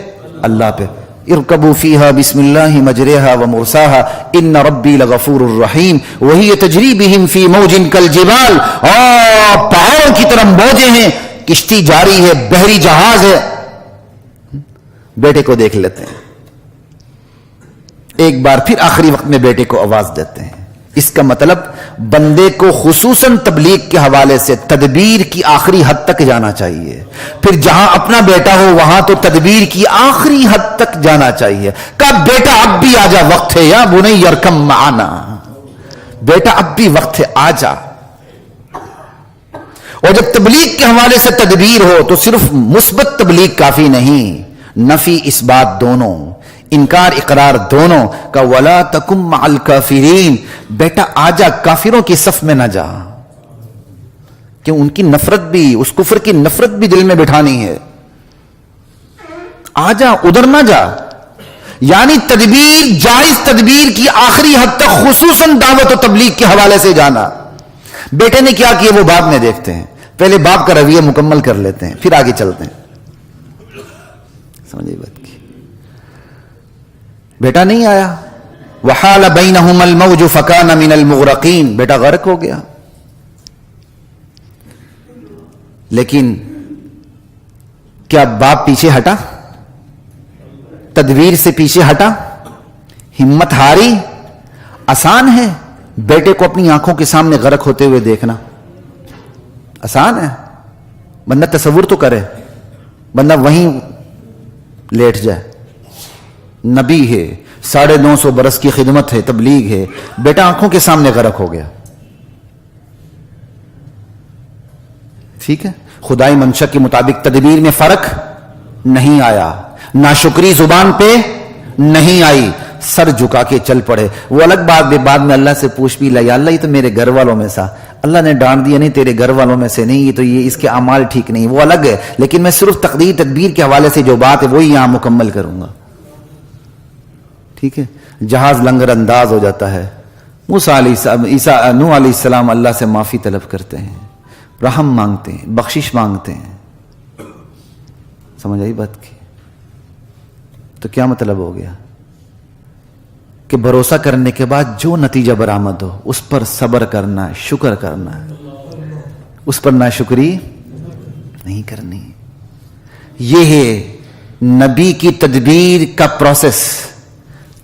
اللہ پہ. ارکبوا فیہا بسم اللہ مجریہا ومرساہا ان ربی لغفور الرحیم وہی تجری بہم فی موج کالجبال. اور پہاڑوں کی طرح موجیں ہیں، کشتی جاری ہے، بحری جہاز ہے. بیٹے کو دیکھ لیتے ہیں ایک بار پھر، آخری وقت میں بیٹے کو آواز دیتے ہیں. اس کا مطلب بندے کو خصوصاً تبلیغ کے حوالے سے تدبیر کی آخری حد تک جانا چاہیے. پھر جہاں اپنا بیٹا ہو وہاں تو تدبیر کی آخری حد تک جانا چاہیے. کہا بیٹا اب بھی آ جا، وقت ہے. یا بنی ارکم معنا، بیٹا اب بھی وقت ہے، آ جا. اور جب تبلیغ کے حوالے سے تدبیر ہو تو صرف مثبت تبلیغ کافی نہیں، نفی اس بات دونوں، انکار اقرار دونوں کا ولا تکم مع الکافرین، بیٹا آجا کافروں کی صف میں نہ جا، کیوں ان کی نفرت بھی، اس کفر کی نفرت بھی دل میں بٹھانی ہے، آجا ادھر نہ جا۔ یعنی تدبیر، جائز تدبیر کی آخری حد تک خصوصاً دعوت و تبلیغ کے حوالے سے جانا۔ بیٹے نے کیا کیا وہ بعد میں دیکھتے ہیں، پہلے باپ کا رویہ مکمل کر لیتے ہیں پھر آگے چلتے ہیں، سمجھے بات کی۔ بیٹا نہیں آیا، وحال بینہم الموج فکان من المغرقین، بیٹا غرق ہو گیا، لیکن کیا باپ پیچھے ہٹا؟ تدبیر سے پیچھے ہٹا؟ ہمت ہاری؟ آسان ہے بیٹے کو اپنی آنکھوں کے سامنے غرق ہوتے ہوئے دیکھنا، آسان ہے، بندہ تصور تو کرے، بندہ وہیں لیٹ جائے، نبی ہے، 950 برس کی خدمت ہے، تبلیغ ہے، بیٹا آنکھوں کے سامنے غرق ہو گیا، ٹھیک ہے، خدائی منشا کے مطابق تدبیر میں فرق نہیں آیا، ناشکری زبان پہ نہیں آئی، سر جھکا کے چل پڑے۔ وہ الگ بات بھی بعد میں اللہ سے پوچھ بھی لیا، اللہ یہ تو میرے گھر والوں میں سا، اللہ نے ڈانٹ دیا، نہیں تیرے گھر والوں میں سے نہیں، یہ تو یہ اس کے اعمال ٹھیک نہیں، وہ الگ ہے، لیکن میں صرف تقدیر تدبیر کے حوالے سے جو بات ہے وہی یہاں مکمل کروں گا، ٹھیک ہے۔ جہاز لنگر انداز ہو جاتا ہے، موسیٰ نوح علیہ السلام اللہ سے معافی طلب کرتے ہیں، رحم مانگتے ہیں، بخشش مانگتے ہیں، سمجھ آئی بات کی؟ تو کیا مطلب ہو گیا کہ بھروسہ کرنے کے بعد جو نتیجہ برآمد ہو اس پر صبر کرنا، شکر کرنا ہے، اس پر ناشکری نہیں کرنی۔ یہ ہے نبی کی تدبیر کا پروسیس،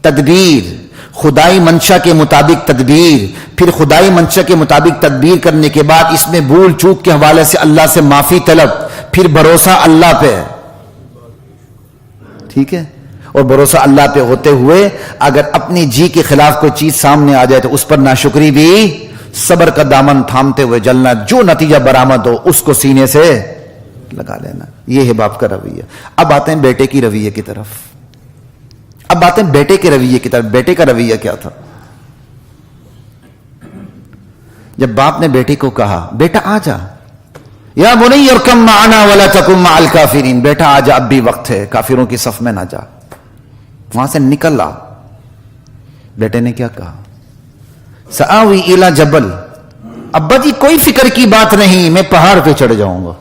تدبیر خدائی منشا کے مطابق تدبیر، پھر خدائی منشا کے مطابق تدبیر کرنے کے بعد اس میں بھول چوک کے حوالے سے اللہ سے معافی طلب، پھر بھروسہ اللہ پہ، ٹھیک ہے، اور بھروسہ اللہ پہ ہوتے ہوئے اگر اپنی جی کے خلاف کوئی چیز سامنے آ جائے تو اس پر ناشکری بھی صبر کا دامن تھامتے ہوئے جلنا، جو نتیجہ برآمد ہو اس کو سینے سے لگا لینا، یہ ہے باپ کا رویہ۔ اب آتے ہیں بیٹے کی رویے کی طرف، اب آتے ہیں بیٹے کے رویے کی طرف۔ بیٹے کا رویہ کیا تھا؟ جب باپ نے بیٹے کو کہا بیٹا آ جا، یا بنی ارکم معنا ولا تکن مع الکافرین، بیٹا آ جا، اب بھی وقت ہے، کافروں کی صف میں نہ جا، وہاں سے نکل آ۔ بیٹے نے کیا کہا؟ سآوی الی جبل، ابا جی کوئی فکر کی بات نہیں، میں پہاڑ پہ چڑھ جاؤں گا۔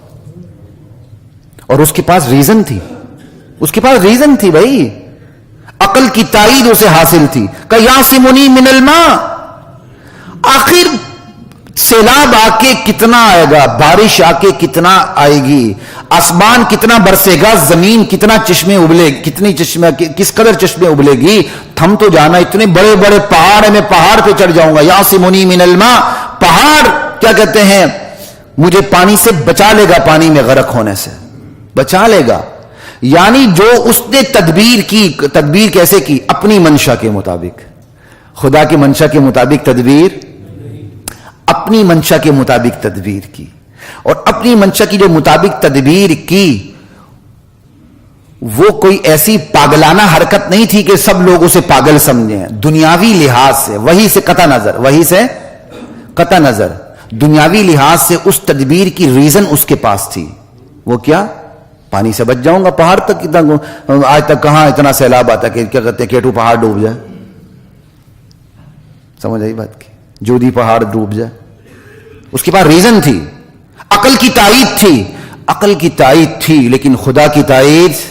اور اس کے پاس ریزن تھی، اس کے پاس ریزن تھی بھائی، عقل کی تائید اسے حاصل تھی کہ یعصمنی من الماء، آخر سیلاب آ کے کتنا آئے گا، بارش آ کے کتنا آئے گی، آسمان کتنا برسے گا، زمین کتنا چشمے ابلے، کتنی چشمے، کس قدر چشمے ابلے گی، تھم تو جانا، اتنے بڑے بڑے پہاڑ ہے، میں پہاڑ پہ چڑھ جاؤں گا۔ یعصمنی من الماء، پہاڑ کیا کہتے ہیں، مجھے پانی سے بچا لے گا، پانی میں غرق ہونے سے بچا لے گا۔ یعنی جو اس نے تدبیر کی، تدبیر کیسے کی؟ اپنی منشا کے مطابق، خدا کی منشا کے مطابق تدبیر، اپنی منشا کے مطابق تدبیر کی، اور اپنی منشا کی جو مطابق تدبیر کی وہ کوئی ایسی پاگلانہ حرکت نہیں تھی کہ سب لوگ اسے پاگل سمجھیں، دنیاوی لحاظ سے، وہی سے قطع نظر، وہی سے قطع نظر، دنیاوی لحاظ سے اس تدبیر کی ریزن اس کے پاس تھی، وہ کیا؟ پانی سے بچ جاؤں گا، پہاڑ تک آج تک کہاں اتنا سیلاب آتا کہ کیا کہتے ہیں کیٹو پہاڑ ڈوب جائے، سمجھ آئی بات کی، جودی پہاڑ ڈوب جائے، اس کے پاس ریزن تھی، عقل کی تائید تھی، عقل کی تائید تھی، لیکن خدا کی تائید،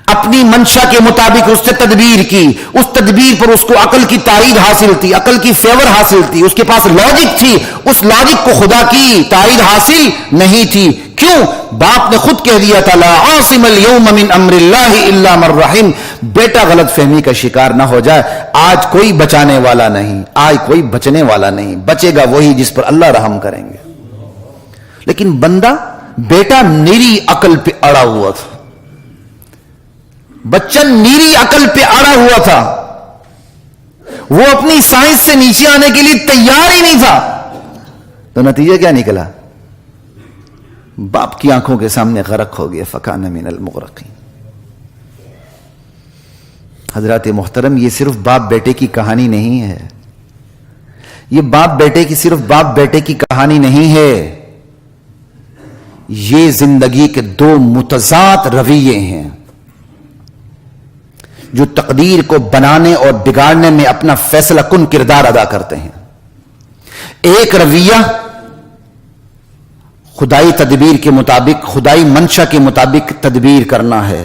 اپنی منشا کے مطابق اس نے تدبیر کی، اس تدبیر پر اس کو عقل کی تائید حاصل تھی، عقل کی فیور حاصل تھی، اس کے پاس لاجک تھی، اس لاجک کو خدا کی تائید حاصل نہیں تھی۔ کیوں؟ باپ نے خود کہہ دیا تھا لا عاصم اليوم من امر اللہ الا من رحم، بیٹا غلط فہمی کا شکار نہ ہو جائے، آج کوئی بچانے والا نہیں، آج کوئی بچنے والا نہیں، بچے گا وہی جس پر اللہ رحم کریں گے۔ لیکن بندہ، بیٹا نیری عقل پہ اڑا ہوا تھا، بچہ نیری عقل پہ اڑا ہوا تھا، وہ اپنی سائنس سے نیچے آنے کے لیے تیار ہی نہیں تھا، تو نتیجہ کیا نکلا؟ باپ کی آنکھوں کے سامنے غرق ہو گیا، فکان من المغرقین۔ حضرات محترم، یہ صرف باپ بیٹے کی کہانی نہیں ہے، یہ باپ بیٹے کی صرف باپ بیٹے کی کہانی نہیں ہے، یہ زندگی کے دو متضاد رویے ہیں جو تقدیر کو بنانے اور بگاڑنے میں اپنا فیصلہ کن کردار ادا کرتے ہیں۔ ایک رویہ خدائی تدبیر کے مطابق، خدائی منشا کے مطابق تدبیر کرنا ہے،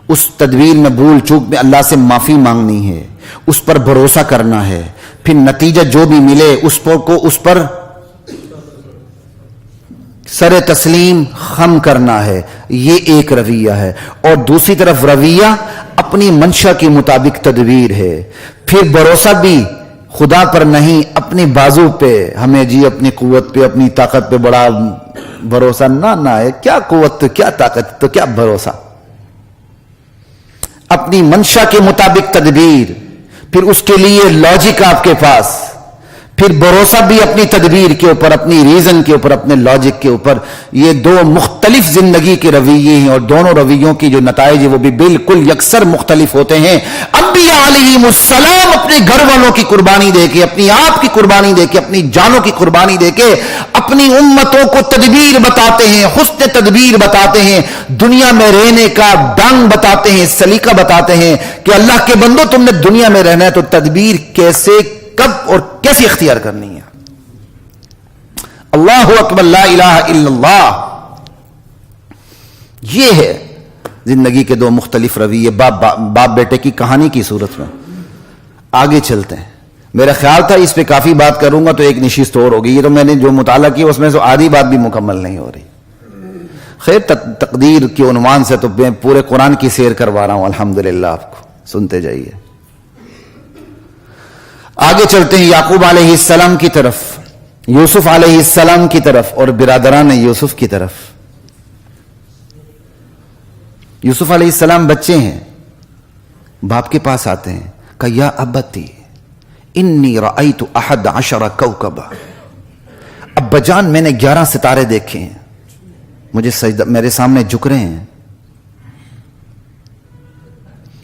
اس تدبیر میں بھول چوک میں اللہ سے معافی مانگنی ہے، اس پر بھروسہ کرنا ہے، پھر نتیجہ جو بھی ملے اس پر سر تسلیم خم کرنا ہے، یہ ایک رویہ ہے۔ اور دوسری طرف رویہ اپنی منشا کے مطابق تدبیر ہے، پھر بھروسہ بھی خدا پر نہیں، اپنی بازو پہ، ہمیں جی اپنی قوت پہ اپنی طاقت پہ بڑا بھروسہ نہ ہے، کیا قوت تو کیا طاقت تو کیا بھروسہ، اپنی منشا کے مطابق تدبیر، پھر اس کے لیے لاجک آپ کے پاس، پھر بھروسہ بھی اپنی تدبیر کے اوپر، اپنی ریزن کے اوپر، اپنے لاجک کے اوپر۔ یہ دو مختلف زندگی کے رویے ہیں، اور دونوں رویوں کی جو نتائج ہیں وہ بھی بالکل یکسر مختلف ہوتے ہیں۔ انبیاء علیہم السلام اپنے گھر والوں کی قربانی دے کے، اپنی آپ کی قربانی دے کے، اپنی جانوں کی قربانی دے کے اپنی امتوں کو تدبیر بتاتے ہیں، حسن تدبیر بتاتے ہیں، دنیا میں رہنے کا ڈنگ بتاتے ہیں، سلیقہ بتاتے ہیں کہ اللہ کے بندو تم نے دنیا میں رہنا ہے تو تدبیر کیسے، کب اور کیسے اختیار کرنی ہے۔ اللہ اکبر، لا الہ الا اللہ۔ یہ ہے زندگی کے دو مختلف رویے، باپ بیٹے کی کہانی کی صورت میں۔ آگے چلتے ہیں، میرا خیال تھا اس پہ کافی بات کروں گا تو ایک نشست اور ہوگی، یہ تو میں نے جو مطالعہ کیا اس میں سے آدھی بات بھی مکمل نہیں ہو رہی۔ خیر، تقدیر کے عنوان سے تو میں پورے قرآن کی سیر کروا رہا ہوں، الحمدللہ، آپ کو سنتے جائیے۔ آگے چلتے ہیں یعقوب علیہ السلام کی طرف، یوسف علیہ السلام کی طرف اور برادران یوسف کی طرف۔ یوسف علیہ السلام بچے ہیں، باپ کے پاس آتے ہیں، کہا یا ابتی انی رأیت 11 کوکبا، ابا جان میں نے 11 ستارے دیکھے ہیں، مجھے سجدہ میرے سامنے جھک رہے ہیں۔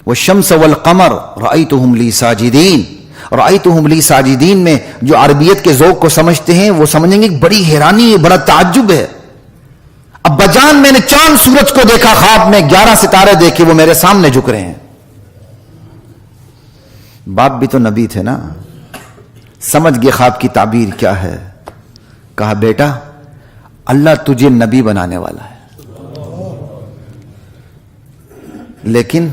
والشمس والقمر رأیتہم لی ساجدین، رأیتہم لی ساجدین میں جو عربیت کے ذوق کو سمجھتے ہیں وہ سمجھیں گے بڑی حیرانی ہے، بڑا تعجب ہے۔ ابا جان میں نے چاند سورج کو دیکھا خواب میں، 11 ستارے دیکھے، وہ میرے سامنے جھک رہے ہیں۔ باپ بھی تو نبی تھے نا، سمجھ گئے خواب کی تعبیر کیا ہے۔ کہا بیٹا اللہ تجھے نبی بنانے والا ہے، لیکن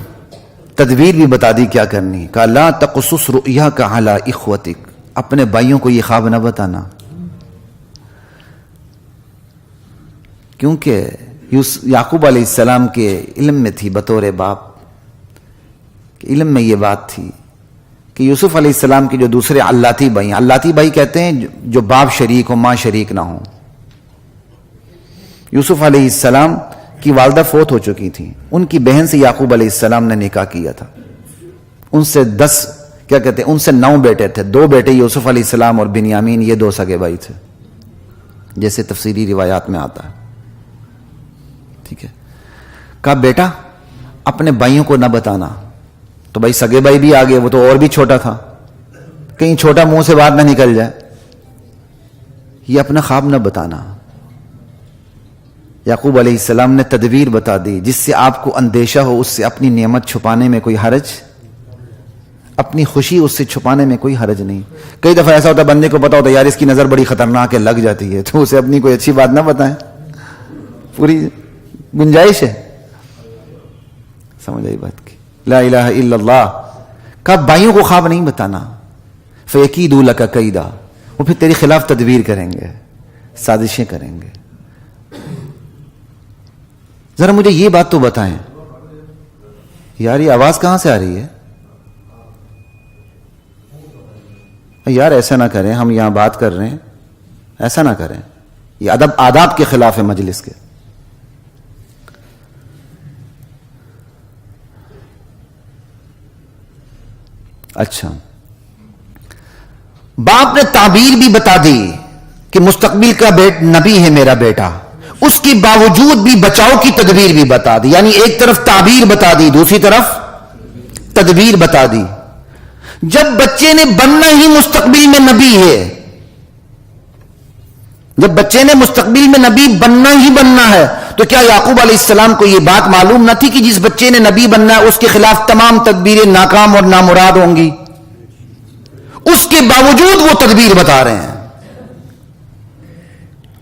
تدبیر بھی بتا دی کیا کرنی۔ کہا لا تقصص رؤیاک علی اخوتک، اپنے بھائیوں کو یہ خواب نہ بتانا، کیونکہ یعقوب علیہ السلام کے علم میں تھی بطور باپ، علم میں یہ بات تھی کہ یوسف علیہ السلام کے جو دوسرے علاتی بھائی ہیں، علاتی بھائی کہتے ہیں جو باپ شریک ہو ماں شریک نہ ہو۔ یوسف علیہ السلام کی والدہ فوت ہو چکی تھی، ان کی بہن سے یعقوب علیہ السلام نے نکاح کیا تھا، ان سے 9 بیٹے تھے، 2 بیٹے یوسف علیہ السلام اور بنیامین، یہ 2 سگے بھائی تھے جیسے تفسیری روایات میں آتا ہے، ٹھیک ہے۔ کہا بیٹا اپنے بھائیوں کو نہ بتانا، تو بھائی سگے بھائی بھی آگے، وہ تو اور بھی چھوٹا تھا، کہیں چھوٹا منہ سے بات نہ نکل جائے، یہ اپنا خواب نہ بتانا۔ یعقوب علیہ السلام نے تدبیر بتا دی، جس سے آپ کو اندیشہ ہو اس سے اپنی نعمت چھپانے میں کوئی حرج، اپنی خوشی اس سے چھپانے میں کوئی حرج نہیں۔ کئی دفعہ ایسا ہوتا ہے بندے کو پتا ہوتا ہے یار اس کی نظر بڑی خطرناک ہے، لگ جاتی ہے، تو اسے اپنی کوئی اچھی بات نہ بتائیں، پوری گنجائش ہے۔ سمجھ آئی بات کی؟ لا الہ الا اللہ۔ کہا بھائیوں کو خواب نہیں بتانا، فیکیدوا لک کیدا، وہ پھر تیری خلاف تدبیر کریں گے، سازشیں کریں گے۔ ذرا مجھے یہ بات تو بتائیں یار، یہ آواز کہاں سے آ رہی ہے یار؟ ایسا نہ کریں، ہم یہاں بات کر رہے ہیں، ایسا نہ کریں، یہ آداب کے خلاف ہے مجلس کے۔ اچھا، باپ نے تعبیر بھی بتا دی کہ مستقبل کا نبی ہے میرا بیٹا، اس کے باوجود بھی بچاؤ کی تدبیر بھی بتا دی. یعنی ایک طرف تعبیر بتا دی, دوسری طرف تدبیر بتا دی. جب بچے نے بننا ہی مستقبل میں نبی ہے, جب بچے نے مستقبل میں نبی بننا ہی بننا ہے, تو کیا یعقوب علیہ السلام کو یہ بات معلوم نہ تھی کہ جس بچے نے نبی بننا ہے اس کے خلاف تمام تدبیریں ناکام اور نامراد ہوں گی؟ اس کے باوجود وہ تدبیر بتا رہے ہیں.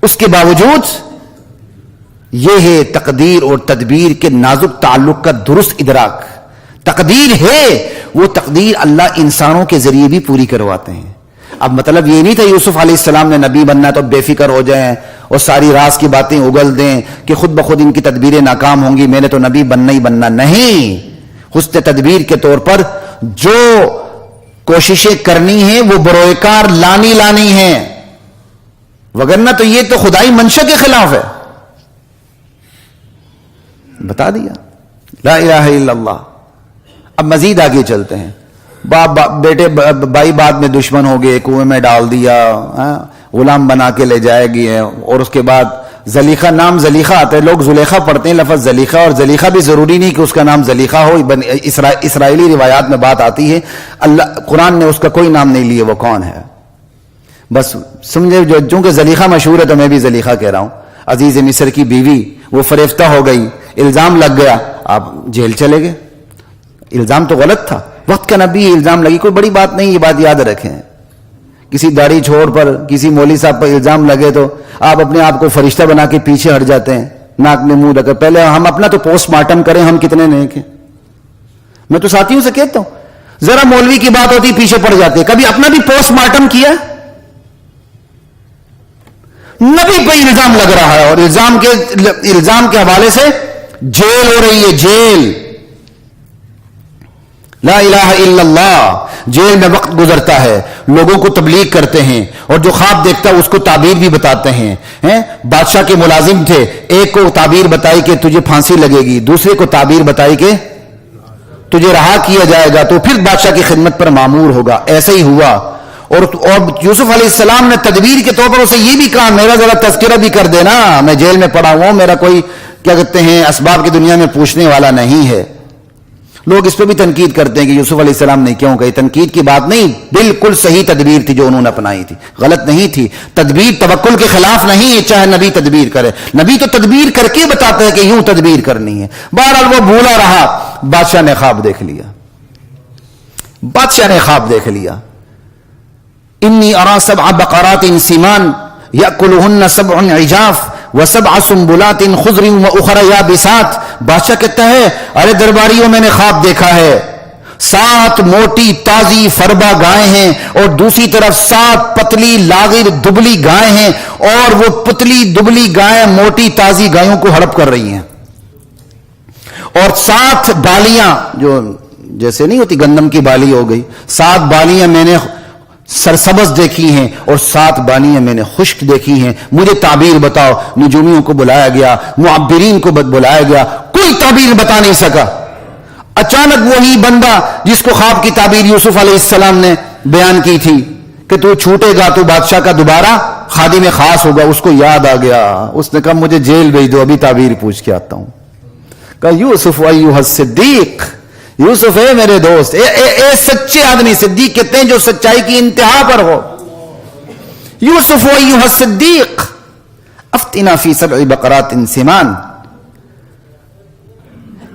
اس کے باوجود یہ ہے تقدیر اور تدبیر کے نازک تعلق کا درست ادراک. تقدیر ہے, وہ تقدیر اللہ انسانوں کے ذریعے بھی پوری کرواتے ہیں. اب مطلب یہ نہیں تھا یوسف علیہ السلام نے نبی بننا ہے تو بے فکر ہو جائیں اور ساری راز کی باتیں اگل دیں کہ خود بخود ان کی تدبیریں ناکام ہوں گی, میں نے تو نبی بننا ہی بننا. نہیں, حسن تدبیر کے طور پر جو کوششیں کرنی ہیں وہ بروئے کار لانی ہیں, وگرنہ تو یہ تو خدائی منشا کے خلاف ہے. بتا دیا لا الہ الا اللہ. اب مزید آگے چلتے ہیں. باپ بیٹے بھائی بعد میں دشمن ہو گئے, کنویں میں ڈال دیا, غلام بنا کے لے جائے گی, اور اس کے بعد زلیخا, نام زلیخا آتا ہے, لوگ زلیخا پڑھتے ہیں لفظ زلیخا, اور زلیخا بھی ضروری نہیں کہ اس کا نام زلیخا ہو. اسرائیلی روایات میں بات آتی ہے, اللہ قرآن نے اس کا کوئی نام نہیں لیا وہ کون ہے. بس سمجھے, چونکہ زلیخا مشہور ہے تو میں بھی زلیخا کہہ رہا ہوں. عزیز مصر کی بیوی وہ فریفتہ ہو گئی, الزام لگ گیا, آپ جیل چلے گئے. الزام تو غلط تھا, وقت کا نبی الزام لگی, کوئی بڑی بات نہیں, یہ بات یاد رکھیں. کسی داڑھی چھوڑ پر کسی مولوی صاحب پر الزام لگے تو آپ اپنے آپ کو فرشتہ بنا کے پیچھے ہٹ جاتے ہیں, ناک میں منہ رکھے. پہلے ہم اپنا تو پوسٹ مارٹم کریں, ہم کتنے نیک ہیں. میں تو ساتھیوں سے کہتا ہوں, ذرا مولوی کی بات ہوتی پیچھے پڑ جاتے. کبھی اپنا بھی پوسٹ مارٹم کیا؟ نبی پہ الزام لگ رہا ہے اور الزام کے حوالے سے جیل ہو رہی ہے, جیل. لا الہ الا اللہ. جیل میں وقت گزرتا ہے, لوگوں کو تبلیغ کرتے ہیں, اور جو خواب دیکھتا ہے اس کو تعبیر بھی بتاتے ہیں. بادشاہ کے ملازم تھے, ایک کو تعبیر بتائی کہ تجھے پھانسی لگے گی, دوسرے کو تعبیر بتائی کہ تجھے رہا کیا جائے گا, تو پھر بادشاہ کی خدمت پر مامور ہوگا. ایسا ہی ہوا. اور یوسف علیہ السلام نے تدبیر کے طور پر اسے یہ بھی کہا, میرا ذرا تذکرہ بھی کر دینا, میں جیل میں پڑا ہوں, میرا کوئی کیا کہتے ہیں اسباب کی دنیا میں پوچھنے والا نہیں ہے. لوگ اس پہ بھی تنقید کرتے ہیں کہ یوسف علیہ السلام نے کیوں کہی. تنقید کی بات نہیں, بالکل صحیح تدبیر تھی جو انہوں نے اپنائی تھی, غلط نہیں تھی. تدبیر توکل کے خلاف نہیں ہے, چاہے نبی تدبیر کرے. نبی تو تدبیر کر کے بتاتا ہے کہ یوں تدبیر کرنی ہے. بہرحال وہ بھولا رہا. بادشاہ نے خواب دیکھ لیا, بادشاہ نے خواب دیکھ لیا. انی ارا سبع بقرات سمان یاکلہن سبع عجاف وسبع سنبلات خضر واخر یابسات. بادشاہ کہتا ہے, ارے درباریوں, میں نے خواب دیکھا ہے, 7 موٹی تازی فربا گائیں ہیں, اور دوسری طرف 7 پتلی لاغر دبلی گائیں ہیں, اور وہ پتلی دبلی گائیں موٹی تازی گایوں کو ہڑپ کر رہی ہیں. اور 7 بالیاں, جو جیسے نہیں ہوتی گندم کی بالی ہو گئی, 7 بالیاں میں نے سرسبز دیکھی ہیں, اور 7 بالیاں میں نے خشک دیکھی ہیں. مجھے تعبیر بتاؤ. نجومیوں کو بلایا گیا, معبرین کو بلایا گیا, کوئی تعبیر بتا نہیں سکا. اچانک وہی بندہ جس کو خواب کی تعبیر یوسف علیہ السلام نے بیان کی تھی کہ تو چھوٹے گا, تو بادشاہ کا دوبارہ خادم خاص ہوگا, اس کو یاد آ گیا. اس نے کہا مجھے جیل بھیج دو, ابھی تعبیر پوچھ کے آتا ہوں. کہا یوسف ایھا الصدیق, یوسف ہے میرے دوست, اے سچے آدمی. صدیق کہتے ہیں جو سچائی کی انتہا پر ہو. یوسف ایھا الصدیق افتنا فی 7 بقرات سمان.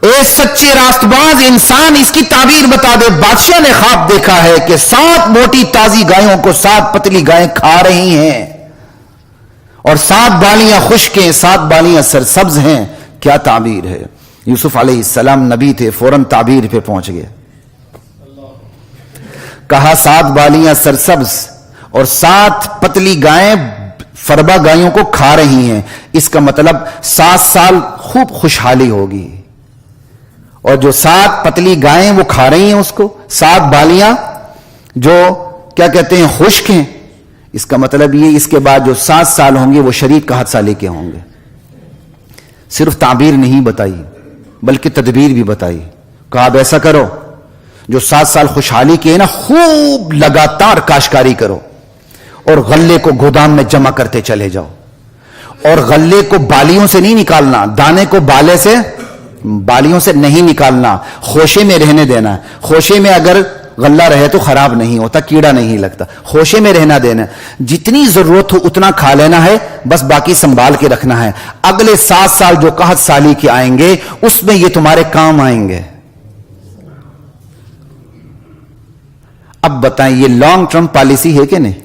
اے سچے راست باز انسان, اس کی تعبیر بتا دے. بادشاہ نے خواب دیکھا ہے کہ 7 موٹی تازی گایوں کو 7 پتلی گائیں کھا رہی ہیں, اور 7 بالیاں خشک ہیں, 7 بالیاں سرسبز ہیں. کیا تعبیر ہے؟ یوسف علیہ السلام نبی تھے, فوراً تعبیر پہ پہنچ گئے. کہا 7 بالیاں سرسبز اور 7 پتلی گائیں فربا گایوں کو کھا رہی ہیں. اس کا مطلب 7 سال خوب خوشحالی ہوگی, اور جو 7 پتلی گائیں وہ کھا رہی ہیں اس کو, 7 بالیاں جو کیا کہتے ہیں خشک ہیں. اس کا مطلب یہ اس کے بعد جو 7 سال ہوں گے وہ شریک کا حادثہ لے کے ہوں گے. صرف تعبیر نہیں بتائی بلکہ تدبیر بھی بتائی. کہا اب ایسا کرو, جو 7 سال خوشحالی کے ہیں نا, خوب لگاتار کاشتکاری کرو, اور غلے کو گودام میں جمع کرتے چلے جاؤ, اور غلے کو بالیوں سے نہیں نکالنا، دانے کو بالیوں سے نہیں نکالنا، خوشے میں رہنے دینا. خوشے میں اگر غلہ رہے تو خراب نہیں ہوتا، کیڑا نہیں لگتا. خوشے میں رہنا دینا، جتنی ضرورت ہو اتنا کھا لینا ہے، بس باقی سنبھال کے رکھنا ہے. اگلے 7 سال جو قحط سالی کے آئیں گے اس میں یہ تمہارے کام آئیں گے. اب بتائیں یہ لانگ ٹرم پالیسی ہے کہ نہیں؟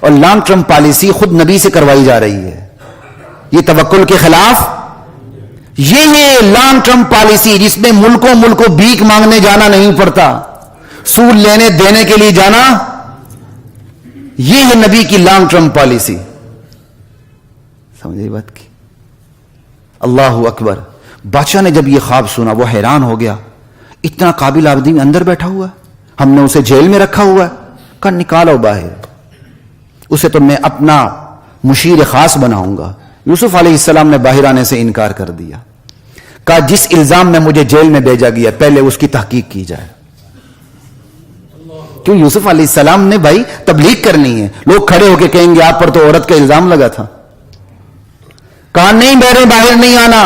اور لانگ ٹرم پالیسی خود نبی سے کروائی جا رہی ہے. یہ توکل کے خلاف، یہ ہے لانگ ٹرم پالیسی جس میں ملکوں بھیک مانگنے جانا نہیں پڑتا، سود لینے دینے کے لیے جانا. یہ ہے نبی کی لانگ ٹرم پالیسی. سمجھے بات کی؟ اللہ اکبر. بادشاہ نے جب یہ خواب سنا وہ حیران ہو گیا. اتنا قابل آدمی اندر بیٹھا ہوا ہے، ہم نے اسے جیل میں رکھا ہوا ہے. کہا نکالو باہر، اسے تو میں اپنا مشیر خاص بناؤں گا. یوسف علیہ السلام نے باہر آنے سے انکار کر دیا. کہا جس الزام میں مجھے جیل میں بھیجا گیا پہلے اس کی تحقیق کی جائے. کیوں؟ یوسف علیہ السلام نے بھائی تبلیغ کرنی ہے. لوگ کھڑے ہو کے کہیں گے آپ پر تو عورت کا الزام لگا تھا. کہا نہیں میرے باہر نہیں آنا،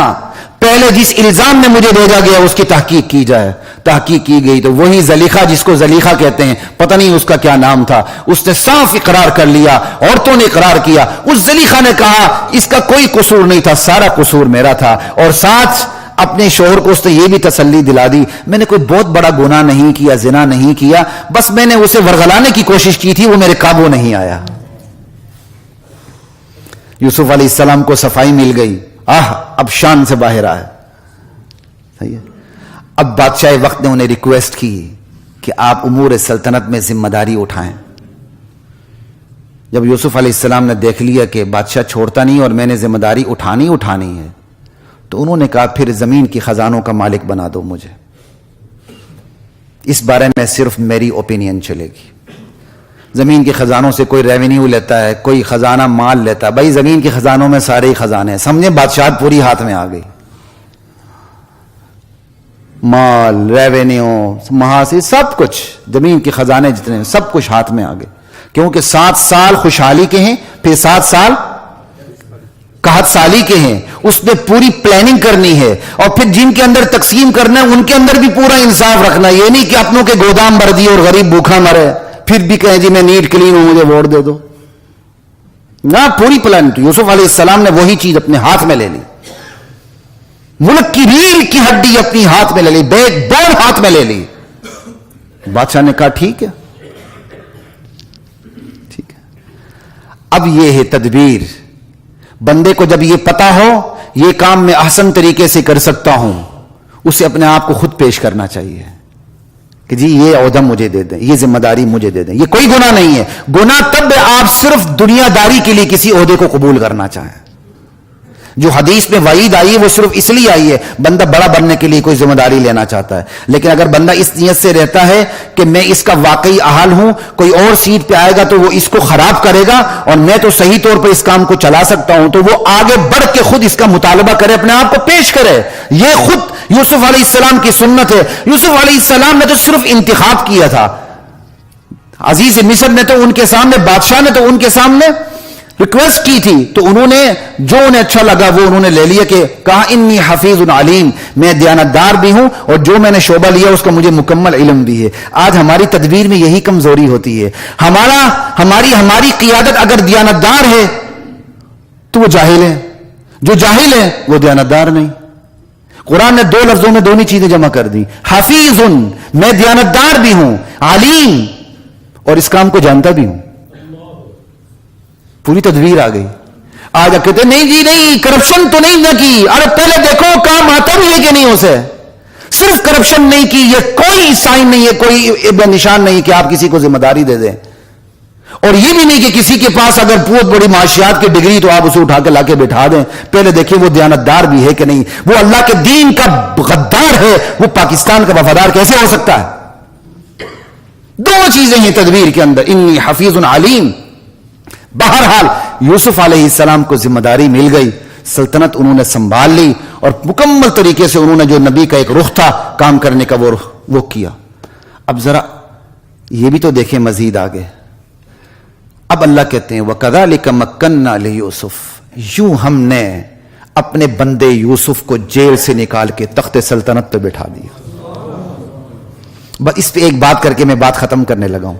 پہلے جس الزام میں مجھے بھیجا گیا اس کی تحقیق کی جائے. تحقیق کی گئی تو وہی زلیخا جس کو زلیخا کہتے ہیں، پتہ نہیں اس کا کیا نام تھا، اس نے صاف اقرار کر لیا، عورتوں نے اقرار کیا. اس زلیخا نے کہا اس کا کوئی قصور نہیں تھا، سارا قصور میرا تھا. اور ساتھ اپنے شوہر کو اس نے یہ بھی تسلی دلا دی میں نے کوئی بہت بڑا گناہ نہیں کیا، زنا نہیں کیا، بس میں نے اسے ورغلانے کی کوشش کی تھی، وہ میرے قابو نہیں آیا. یوسف علیہ السلام کو صفائی مل گئی. اب شان سے باہر آئے. صحیح ہے. اب بادشاہ وقت نے انہیں ریکویسٹ کی کہ آپ امور سلطنت میں ذمہ داری اٹھائیں. جب یوسف علیہ السلام نے دیکھ لیا کہ بادشاہ چھوڑتا نہیں اور میں نے ذمہ داری اٹھانی ہے تو انہوں نے کہا پھر زمین کی خزانوں کا مالک بنا دو مجھے. اس بارے میں صرف میری اوپینین چلے گی. زمین کے خزانوں سے کوئی ریونیو لیتا ہے، کوئی خزانہ مال لیتا ہے، بھائی زمین کے خزانوں میں سارے ہی خزانے ہیں. سمجھے بادشاہت پوری ہاتھ میں آ گئی، مال، ریونیو، محاصیل، سب کچھ، زمین کے خزانے جتنے سب کچھ ہاتھ میں آ گئے. کیونکہ 7 سال خوشحالی کے ہیں، پھر 7 سال قحط سالی کے ہیں. اس میں پوری پلاننگ کرنی ہے اور پھر جن کے اندر تقسیم کرنا ہے ان کے اندر بھی پورا انصاف رکھنا. یہ نہیں کہ اپنوں کے گودام بھر دیے اور غریب بھوکا مرے پھر بھی کہیں جی میں نیٹ کلین ہوں مجھے ووٹ دے دو. نہ، پوری پلان. یوسف علیہ السلام نے وہی چیز اپنے ہاتھ میں لے لی. ملک کی ریڑھ کی ہڈی اپنی ہاتھ میں لے لی، بیک بون ہاتھ میں لے لی. بادشاہ نے کہا ٹھیک ہے. اب یہ ہے تدبیر. بندے کو جب یہ پتا ہو یہ کام میں احسن طریقے سے کر سکتا ہوں، اسے اپنے آپ کو خود پیش کرنا چاہیے کہ جی یہ عہدہ مجھے دے دیں، یہ ذمہ داری مجھے دے دیں. یہ کوئی گناہ نہیں ہے. گناہ تب آپ صرف دنیا داری کے لیے کسی عہدے کو قبول کرنا چاہیں. جو حدیث میں وعید آئی ہے وہ صرف اس لیے آئی ہے بندہ بڑا بننے کے لیے کوئی ذمہ داری لینا چاہتا ہے. لیکن اگر بندہ اس نیت سے رہتا ہے کہ میں اس کا واقعی اہل ہوں، کوئی اور سیٹ پہ آئے گا تو وہ اس کو خراب کرے گا اور میں تو صحیح طور پر اس کام کو چلا سکتا ہوں، تو وہ آگے بڑھ کے خود اس کا مطالبہ کرے، اپنے آپ کو پیش کرے. یہ خود یوسف علیہ السلام کی سنت ہے. یوسف علیہ السلام نے تو صرف انتخاب کیا تھا. عزیز مصر نے تو ان کے سامنے، بادشاہ نے تو ان کے سامنے ریکویسٹ کی تھی تو انہوں نے جو انہیں اچھا لگا وہ انہوں نے لے لیا کہ کہا انی حفیظ علیم، میں دیانتدار بھی ہوں اور جو میں نے شعبہ لیا اس کا مجھے مکمل علم بھی ہے. آج ہماری تدبیر میں یہی کمزوری ہوتی ہے. ہماری قیادت اگر دیانتدار ہے تو وہ جاہل ہے، جو جاہل ہے وہ دیانتدار نہیں. قرآن نے 2 لفظوں میں دونوں چیزیں جمع کر دی. حفیظ، میں دیانتدار بھی ہوں، علیم، اور اس کام کو جانتا بھی ہوں. پوری تدبیر آ گئی. آج آپ کہتے ہیں نہیں جی نہیں کرپشن تو نہیں نہ کی. ارے پہلے دیکھو کام آتا بھی ہے کہ نہیں اسے. صرف کرپشن نہیں کی یہ کوئی سائن نہیں ہے، کوئی نشان نہیں کہ آپ کسی کو ذمہ داری دے دیں. اور یہ بھی نہیں کہ کسی کے پاس اگر بہت بڑی معاشیات کی ڈگری تو آپ اسے اٹھا کے لا کے بٹھا دیں. پہلے دیکھیں وہ دیانتدار بھی ہے کہ نہیں، وہ اللہ کے دین کا غدار ہے، وہ پاکستان کا وفادار کیسے ہو سکتا ہے. 2 چیزیں ہیں تدبیر کے اندر، انی حفیظ علیم. بہرحال یوسف علیہ السلام کو ذمہ داری مل گئی، سلطنت انہوں نے سنبھال لی اور مکمل طریقے سے انہوں نے جو نبی کا ایک رخ تھا کام کرنے کا وہ کیا. اب ذرا یہ بھی تو دیکھیں مزید آگے. اب اللہ کہتے ہیں وَكَذَلِكَ مَكَّنَّا لِيُوسُفَ، یوں ہم نے اپنے بندے یوسف کو جیل سے نکال کے تخت سلطنت پہ بٹھا دیا. بس اس پہ ایک بات کر کے میں بات ختم کرنے لگا ہوں.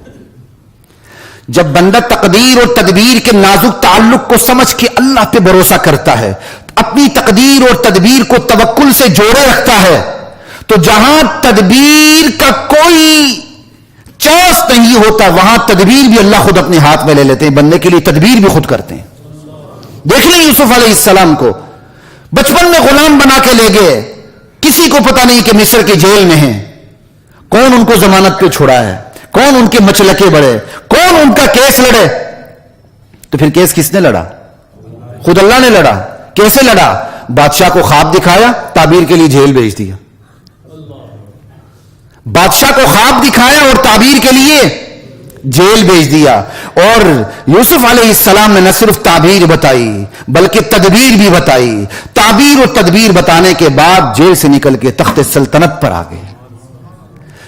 جب بندہ تقدیر اور تدبیر کے نازک تعلق کو سمجھ کے اللہ پہ بھروسہ کرتا ہے, اپنی تقدیر اور تدبیر کو توکل سے جوڑے رکھتا ہے, تو جہاں تدبیر کا کوئی چانس نہیں ہوتا وہاں تدبیر بھی اللہ خود اپنے ہاتھ میں لے لیتے ہیں, بندے کے لیے تدبیر بھی خود کرتے ہیں. دیکھ لیں یوسف علیہ السلام کو بچپن میں غلام بنا کے لے گئے, کسی کو پتا نہیں کہ مصر کی جیل میں ہیں, کون ان کو ضمانت پہ چھوڑا ہے, کون ان کے مچلکے بڑھے, کون ان کا کیس لڑے. تو پھر کیس کس نے لڑا؟ خود اللہ نے لڑا. کیسے لڑا؟ بادشاہ کو خواب دکھایا, تعبیر کے لیے جیل بھیج دیا. بادشاہ کو خواب دکھایا اور تعبیر کے لیے جیل بھیج دیا. اور یوسف علیہ السلام نے نہ صرف تعبیر بتائی بلکہ تدبیر بھی بتائی. تعبیر اور تدبیر بتانے کے بعد جیل سے نکل کے تخت سلطنت پر آ گئے.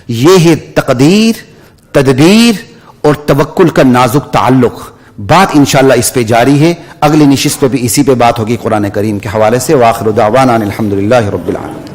یہ ہے تقدیر, تدبیر اور توکل کا نازک تعلق. بات انشاءاللہ اس پہ جاری ہے, اگلی نشست پہ بھی اسی پہ بات ہوگی قرآن کریم کے حوالے سے. وآخر دعوانا الحمدللہ رب العالمین.